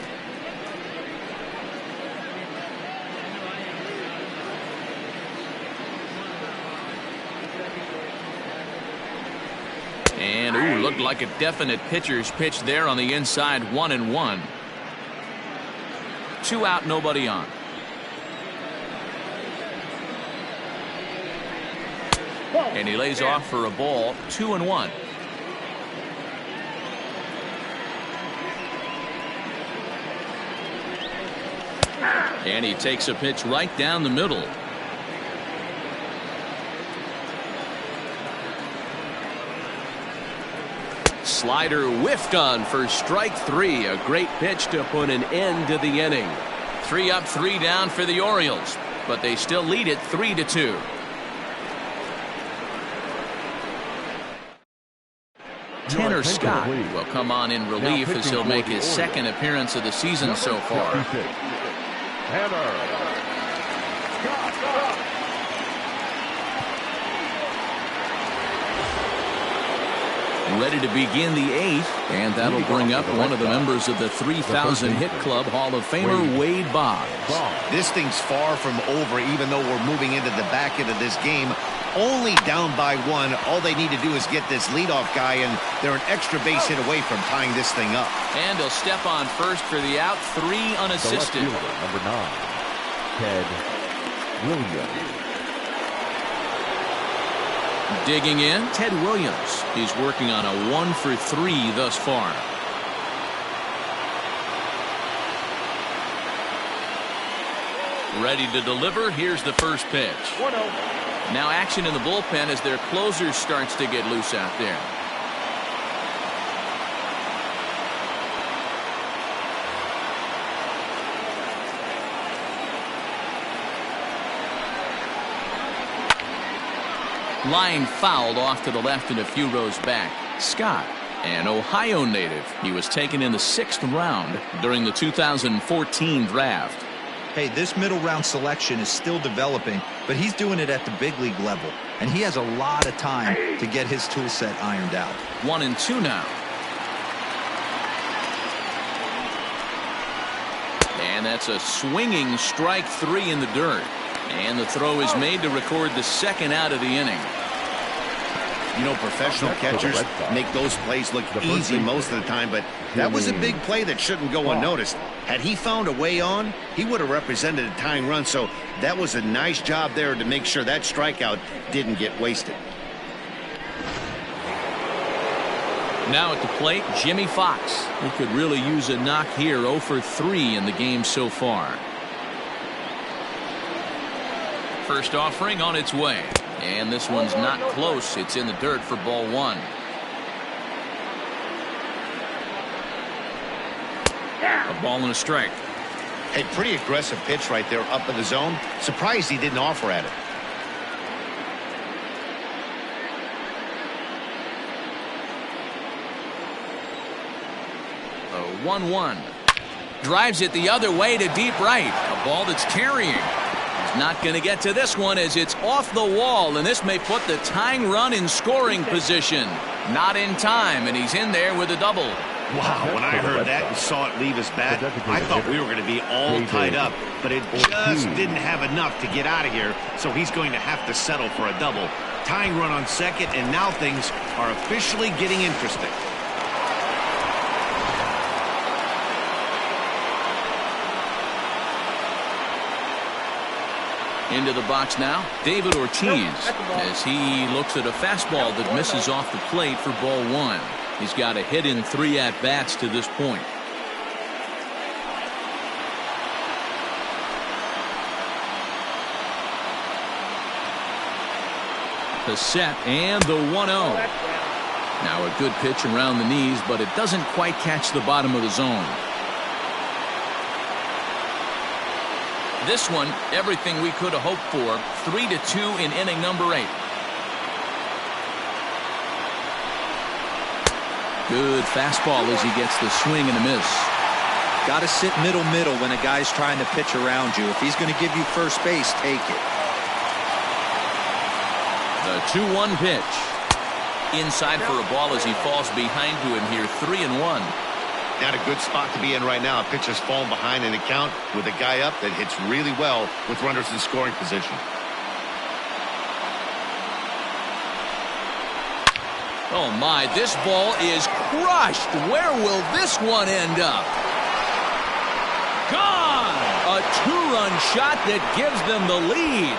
And ooh, looked like a definite pitcher's pitch there on the inside. 1 and 1. 2 out, nobody on. And he lays off for a ball. 2 and 1. And he takes a pitch right down the middle. Slider whiffed on for strike 3. A great pitch to put an end to the inning. 3 up, 3 down for the Orioles, but they still lead it 3-2. Tanner Scott will come on in relief as he'll make his second appearance of the season so far. Ready to begin the 8th, and that'll bring up one of the members of the 3,000 hit club, Hall of Famer Wade Boggs. This thing's far from over, even though we're moving into the back end of this game. Only down by 1. All they need to do is get this leadoff guy, and they're an extra base hit away from tying this thing up. And he'll step on first for the out. 3 unassisted. Number 9, Ted Williams. Digging in, Ted Williams. He's working on a 1 for 3 thus far. Ready to deliver. Here's the first pitch. 1-0. Now action in the bullpen as their closer starts to get loose out there. Line fouled off to the left and a few rows back. Scott, an Ohio native. He was taken in the 6th round during the 2014 draft. Hey, this middle round selection is still developing, but he's doing it at the big league level, and he has a lot of time to get his tool set ironed out. 1 and 2 now. And that's a swinging strike 3 in the dirt. And the throw is made to record the second out of the inning. You know, professional catchers make those plays look easy most of the time, but that was a big play that shouldn't go unnoticed. Had he found a way on, he would have represented a tying run, so that was a nice job there to make sure that strikeout didn't get wasted. Now at the plate, Jimmy Fox. He could really use a knock here. 0 for 3 in the game so far. First offering on its way. And this one's not close. It's in the dirt for ball 1. A ball and a strike. Hey, pretty aggressive pitch right there up in the zone. Surprised he didn't offer at it. A 1-1. Drives it the other way to deep right. A ball that's carrying. He's not going to get to this one as it's off the wall, and this may put the tying run in scoring position. Not in time, and he's in there with a double. Wow, when I heard that and saw it leave his bat, I thought we were going to be all tied up, but it just didn't have enough to get out of here, so he's going to have to settle for a double. Tying run on second, and now things are officially getting interesting. Into the box now, David Ortiz, as he looks at a fastball that misses off the plate for ball one. He's got a hit in 3 at-bats to this point. The set and the 1-0. Now a good pitch around the knees, but it doesn't quite catch the bottom of the zone. This one, everything we could have hoped for. 3-2 in inning number 8. Good fastball as he gets the swing and a miss. Got to sit middle when a guy's trying to pitch around you. If he's going to give you first base, take it. The 2-1 pitch. Inside for a ball as he falls behind to him here. 3-1. Not a good spot to be in right now. A pitcher's falling behind in the count with a guy up that hits really well with runners in scoring position. Oh my, this ball is crushed. Where will this one end up? Gone! A 2-run shot that gives them the lead.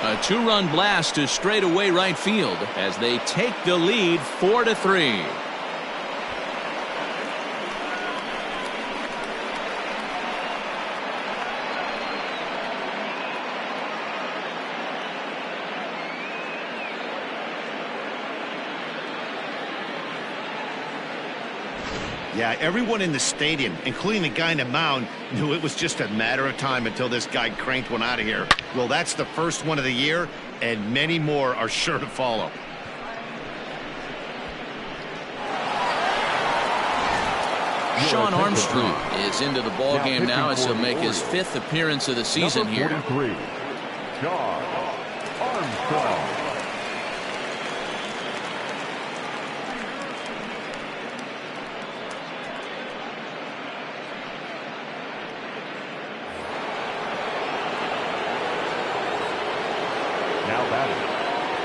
A 2-run blast to straightaway right field as they take the lead 4-3. Yeah, everyone in the stadium, including the guy in the mound, knew it was just a matter of time until this guy cranked one out of here. Well, that's the first one of the year, and many more are sure to follow. Sean Armstrong is into the ball game now as he'll make his 5th appearance of the season here. Sean Armstrong.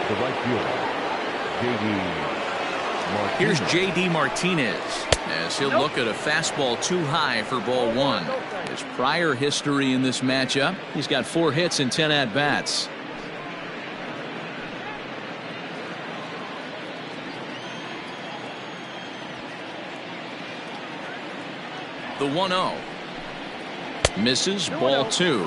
The right fielder, Here's J.D. Martinez as he'll look at a fastball too high for ball one. His prior history in this matchup, he's got 4 hits and 10 at-bats. The 1-0. Misses, ball 2.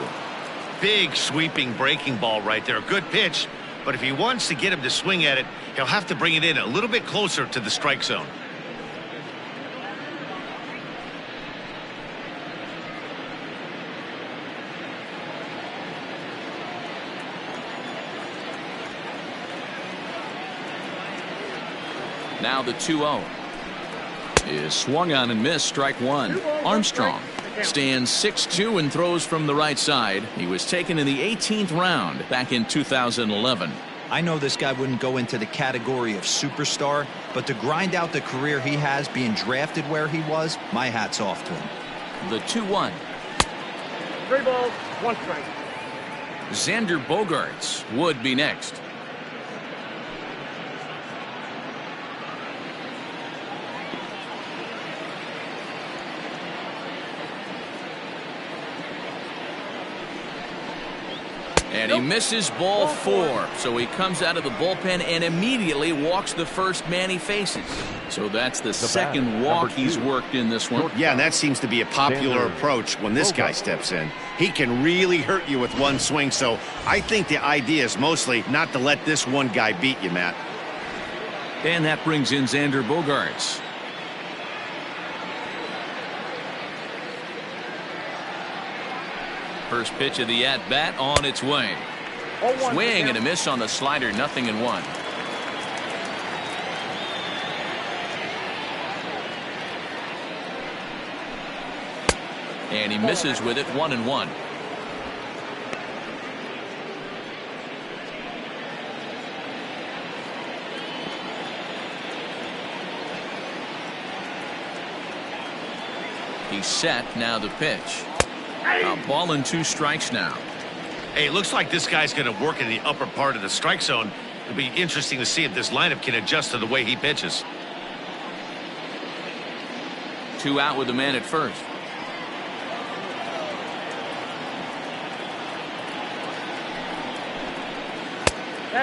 Big sweeping breaking ball right there. A good pitch. But if he wants to get him to swing at it, he'll have to bring it in a little bit closer to the strike zone. Now the 2-0 is swung on and missed. Strike 1. Armstrong stands 6'2" and throws from the right side. He was taken in the 18th round back in 2011. I know this guy wouldn't go into the category of superstar, but to grind out the career he has being drafted where he was, my hat's off to him. The 2-1. 3 balls, 1 strike. Xander Bogaerts would be next. And he misses ball 4. So he comes out of the bullpen and immediately walks the first man he faces. So that's the second walk he's worked in this one. Yeah, and that seems to be a popular approach when this guy steps in. He can really hurt you with one swing, so I think the idea is mostly not to let this one guy beat you, Matt. And that brings in Xander Bogaerts. First pitch of the at-bat on its way. Swing and a miss on the slider, 0-1. And he misses with it, 1-1. He's set. Now the pitch. A ball and 2 strikes now. Hey, it looks like this guy's going to work in the upper part of the strike zone. It'll be interesting to see if this lineup can adjust to the way he pitches. 2 out with the man at first.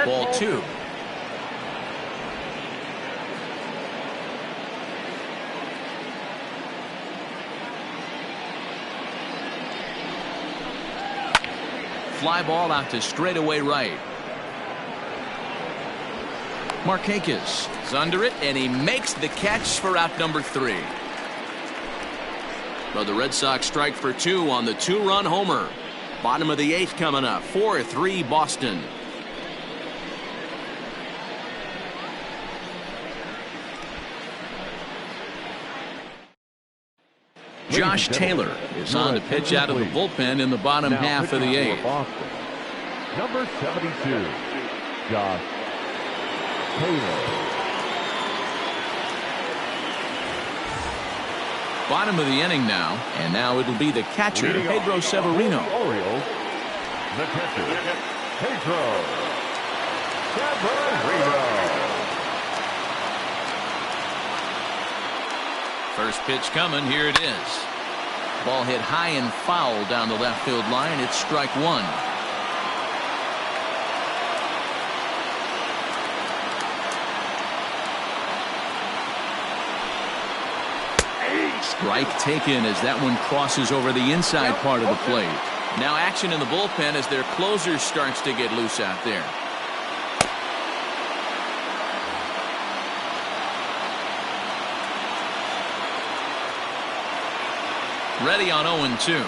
Ball 2. Fly ball out to straightaway right. Markakis is under it, and he makes the catch for out number 3. Well, the Red Sox strike for 2 on the 2-run homer. Bottom of the 8th coming up. 4-3 Boston. Josh Taylor is on to pitch out of the bullpen in the bottom half of the 8th. Number 72, Josh Taylor. Bottom of the inning now, and now it'll be the catcher, Pedro Severino. Orioles, the catcher, Pedro Severino. First pitch coming. Here it is. Ball hit high and foul down the left field line. It's strike 1. Strike taken as that one crosses over the inside part of the plate. Now action in the bullpen as their closer starts to get loose out there. Ready on 0-2.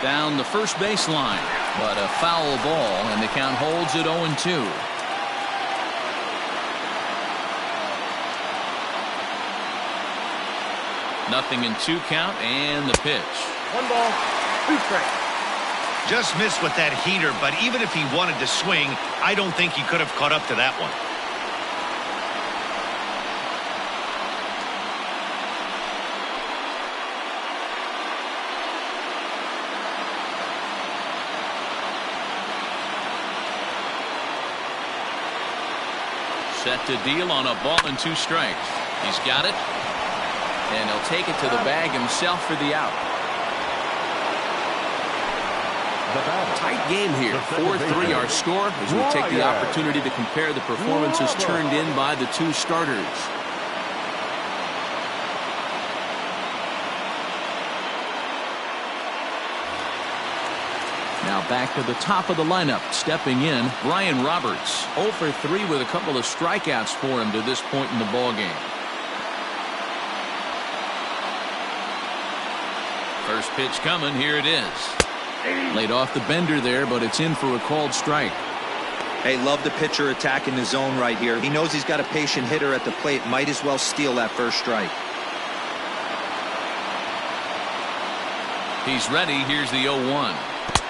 Down the first baseline, but a foul ball, and the count holds at 0-2. Nothing in 2 count, and the pitch. 1 ball, 2 strikes. Just missed with that heater, but even if he wanted to swing, I don't think he could have caught up to that one. Set to deal on a ball and 2 strikes. He's got it. And he'll take it to the bag himself for the out. Tight game here. 4-3 our score as we take the opportunity to compare the performances turned in by the 2 starters. Now back to the top of the lineup. Stepping in, Brian Roberts. 0 for 3 with a couple of strikeouts for him to this point in the ballgame. First pitch coming. Here it is. Laid off the bender there, but it's in for a called strike. Hey, love the pitcher attacking the zone right here. He knows he's got a patient hitter at the plate. Might as well steal that first strike. He's ready. Here's the 0-1.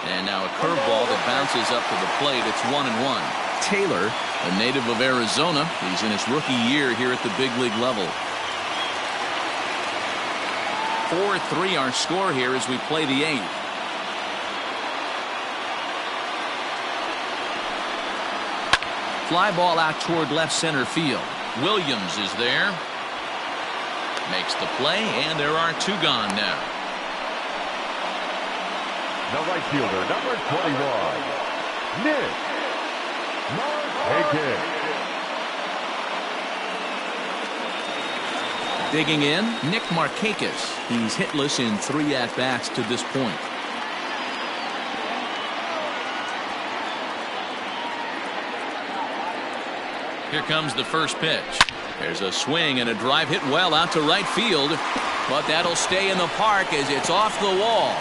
And now a curveball that bounces up to the plate. It's 1-1. Taylor, a native of Arizona. He's in his rookie year here at the big league level. 4-3 our score here as we play the 8th. Fly ball out toward left center field. Williams is there. Makes the play, and there are 2 gone now. The right fielder, number 21, Nick Markakis. Digging in, Nick Markakis. He's hitless in 3 at-bats to this point. Here comes the first pitch. There's a swing and a drive hit well out to right field, but that'll stay in the park as it's off the wall.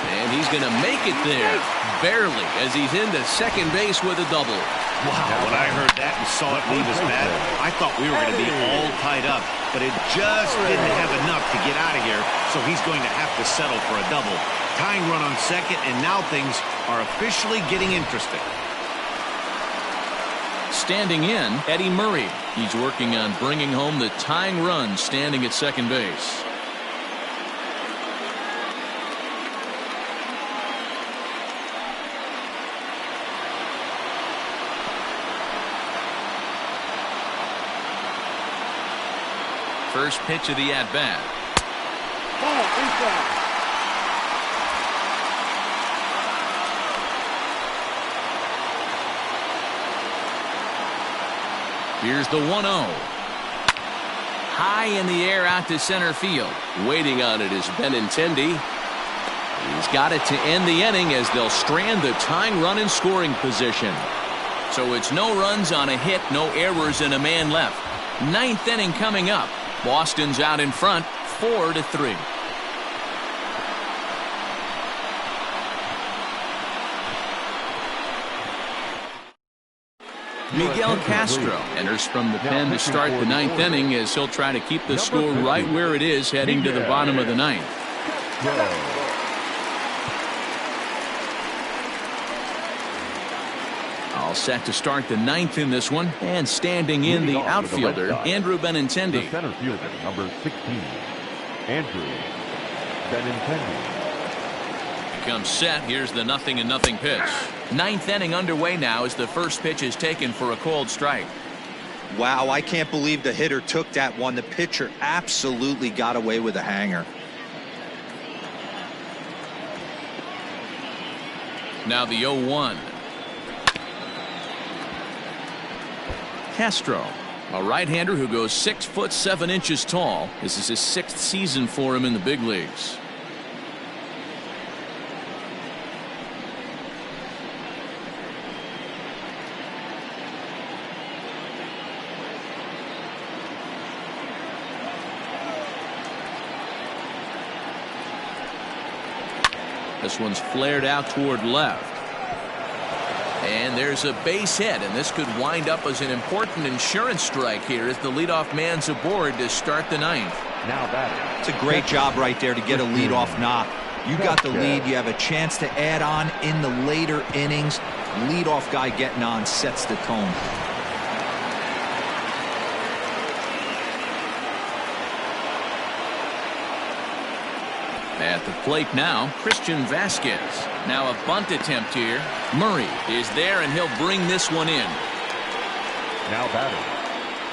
And he's going to make it there. barely, as he's into second base with a double. Wow, when I heard that and saw it leave his bat, I thought we were going to be all tied up, but it just didn't have enough to get out of here, so he's going to have to settle for a double. Tying run on second, and now things are officially getting interesting. Standing in, Eddie Murray. He's working on bringing home the tying run standing at second base. First pitch of the at-bat. Here's the 1-0. High in the air out to center field. Waiting on it is Benintendi. He's got it to end the inning as they'll strand the tying run in scoring position. So it's no runs on a hit, no errors, and a man left. Ninth inning coming up. Boston's out in front, 4-3. Miguel Castro enters from the pen to start the ninth inning as he'll try to keep the score right where it is heading to the bottom of the ninth. All set to start the ninth in this one, and standing in the outfielder, Andrew Benintendi. The center fielder, number 16, Andrew Benintendi. Comes set. Here's the 0-0 pitch. Ninth inning underway now as the first pitch is taken for a called strike. Wow, I can't believe the hitter took that one. The pitcher absolutely got away with a hanger. Now the 0-1. Castro, a right-hander who goes 6'7" tall. This is his 6th season for him in the big leagues. This one's flared out toward left. And there's a base hit, and this could wind up as an important insurance strike here as the leadoff man's aboard to start the ninth. Now that it's a great job right there to get a leadoff knock. You got the lead. You have a chance to add on in the later innings. Leadoff guy getting on sets the tone. At the plate now, Christian Vasquez. Now a bunt attempt here. Murray is there, and he'll bring this one in. Now batting,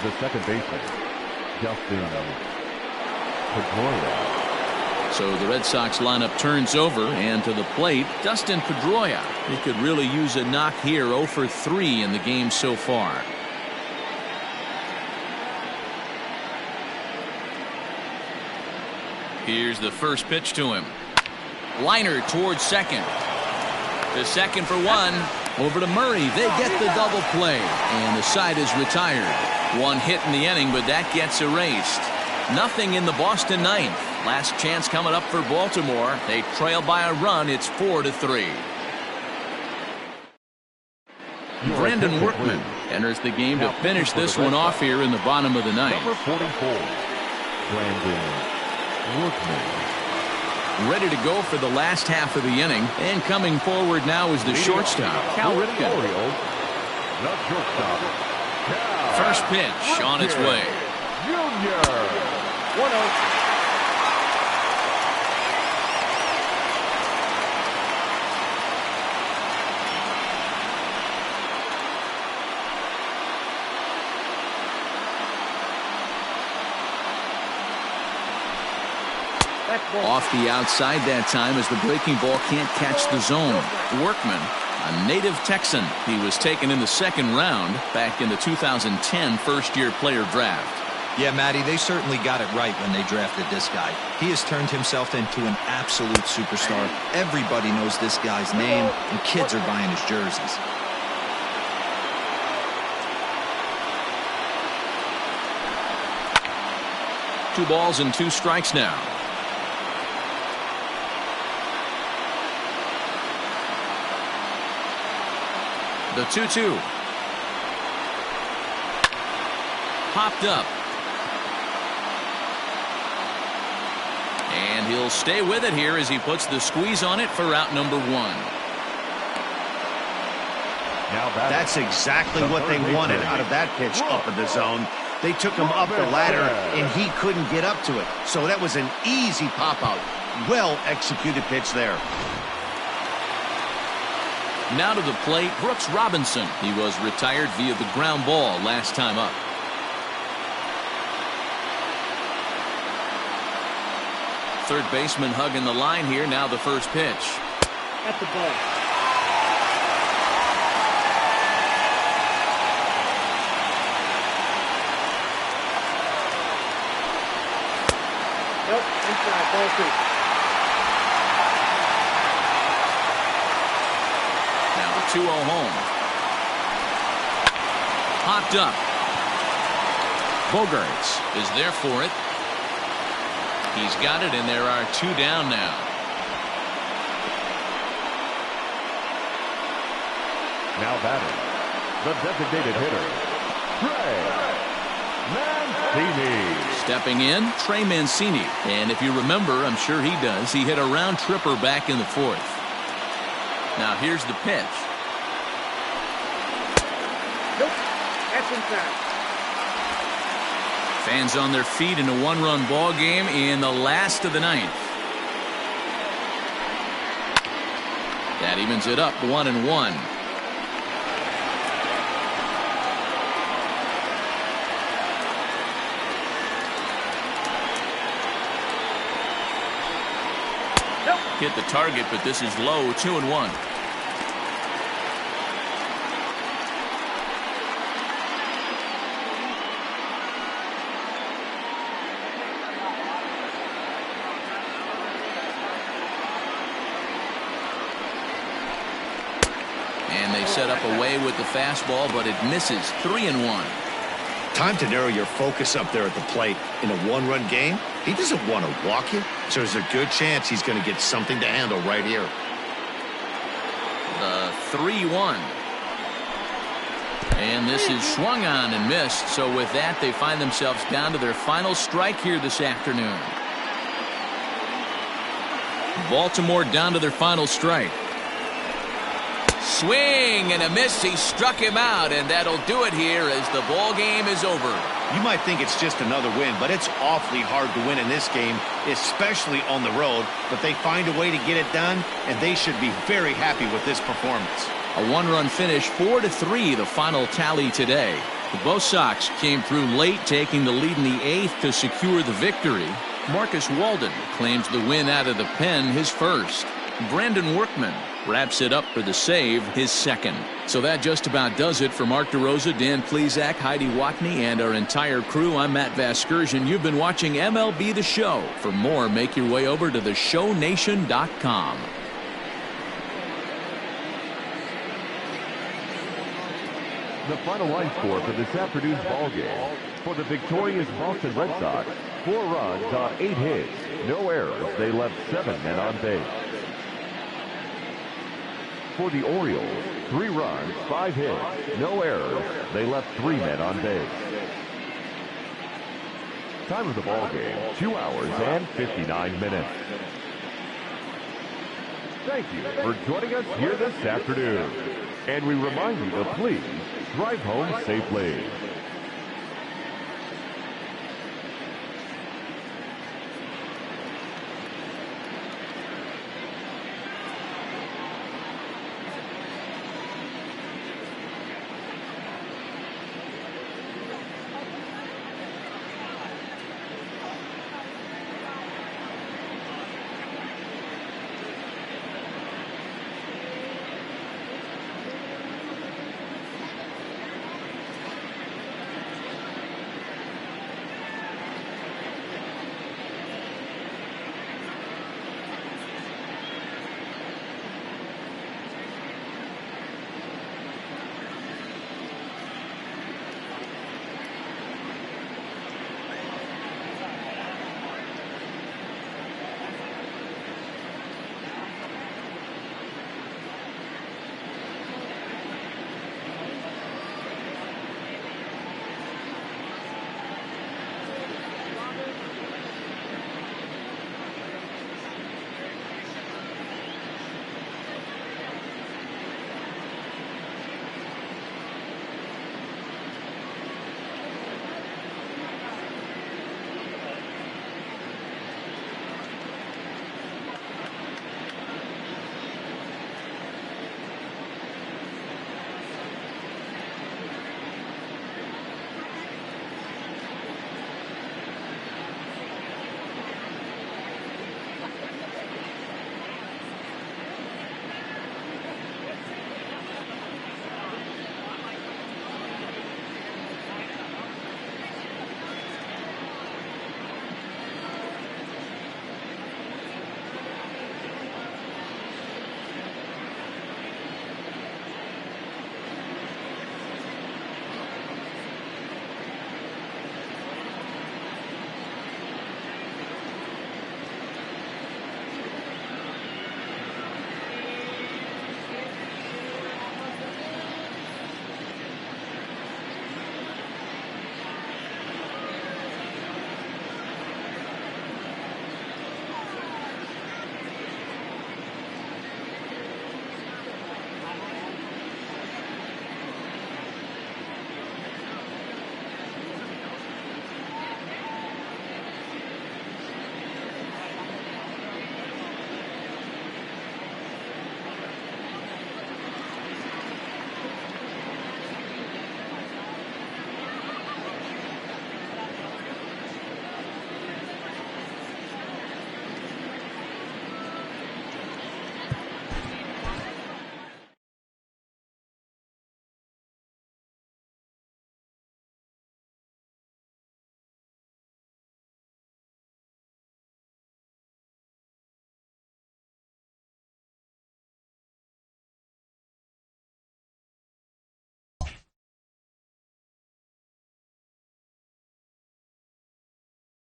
the second baseman, Dustin Pedroia. So the Red Sox lineup turns over, and to the plate, Dustin Pedroia. He could really use a knock here. 0 for 3 in the game so far. Here's the first pitch to him. Liner towards second. To second for one. Over to Murray. They get the double play. And the side is retired. One hit in the inning, but that gets erased. Nothing in the Boston ninth. Last chance coming up for Baltimore. They trail by a run. It's 4-3. Brandon Workman enters the game to finish this one off here in the bottom of the ninth. Number 44, Brandon Workman. Ready to go for the last half of the inning, and coming forward now is the shortstop, Cal Ripken. The shortstop, First pitch on its way. Junior. 1-0. Off the outside that time as the breaking ball can't catch the zone. Workman, a native Texan. He was taken in the second round back in the 2010 first-year player draft. Yeah, Matty, they certainly got it right when they drafted this guy. He has turned himself into an absolute superstar. Everybody knows this guy's name, and kids are buying his jerseys. Two balls and two strikes now. The 2-2. Popped up. And he'll stay with it here as he puts the squeeze on it for out number 1. Now that's exactly what they wanted out of that pitch up in the zone. They took him up the ladder, and he couldn't get up to it. So that was an easy pop-out. Well-executed pitch there. Now to the plate, Brooks Robinson. He was retired via the ground ball last time up. Third baseman hugging the line here. Now the first pitch. At the ball. Nope, inside, ball 2. Now the 2-0 home. Popped up. Bogarts is there for it. He's got it, and there are 2 down now. Now batting, the designated hitter, Trey Mancini. Stepping in, Trey Mancini. And if you remember, I'm sure he does, he hit a round tripper back in the 4th. Now here's the pitch. Nope, that's inside. Fans on their feet in a 1-run ball game in the last of the 9th. That evens it up 1-1. Hit the target, but this is low. 2-1. And they set up away with the fastball, but it misses. 3-1. Time to narrow your focus up there at the plate. In a 1-run game, he doesn't want to walk you, so there's a good chance he's going to get something to handle right here. The 3-1. And this is swung on and missed, so with that they find themselves down to their final strike here this afternoon. Baltimore down to their final strike. Swing and a miss. He struck him out, and that'll do it here as the ball game is over. You might think it's just another win, but it's awfully hard to win in this game, especially on the road. But they find a way to get it done, and they should be very happy with this performance. A 1-run finish, 4-3, the final tally today. Both Sox came through late, taking the lead in the 8th to secure the victory. Marcus Walden claims the win out of the pen, his first. Brandon Workman wraps it up for the save, his second. So that just about does it for Mark DeRosa, Dan Plesac, Heidi Watney, and our entire crew. I'm Matt Vasgersian. You've been watching MLB The Show. For more, make your way over to theshownation.com. The final line score for this afternoon's ball game. For the victorious Boston Red Sox, 4 runs on 8 hits, no errors. They left 7 men on base. For the Orioles, 3 runs, 5 hits, no errors. They left 3 men on base. Time of the ball game, 2 hours and 59 minutes. Thank you for joining us here this afternoon. And we remind you to please drive home safely.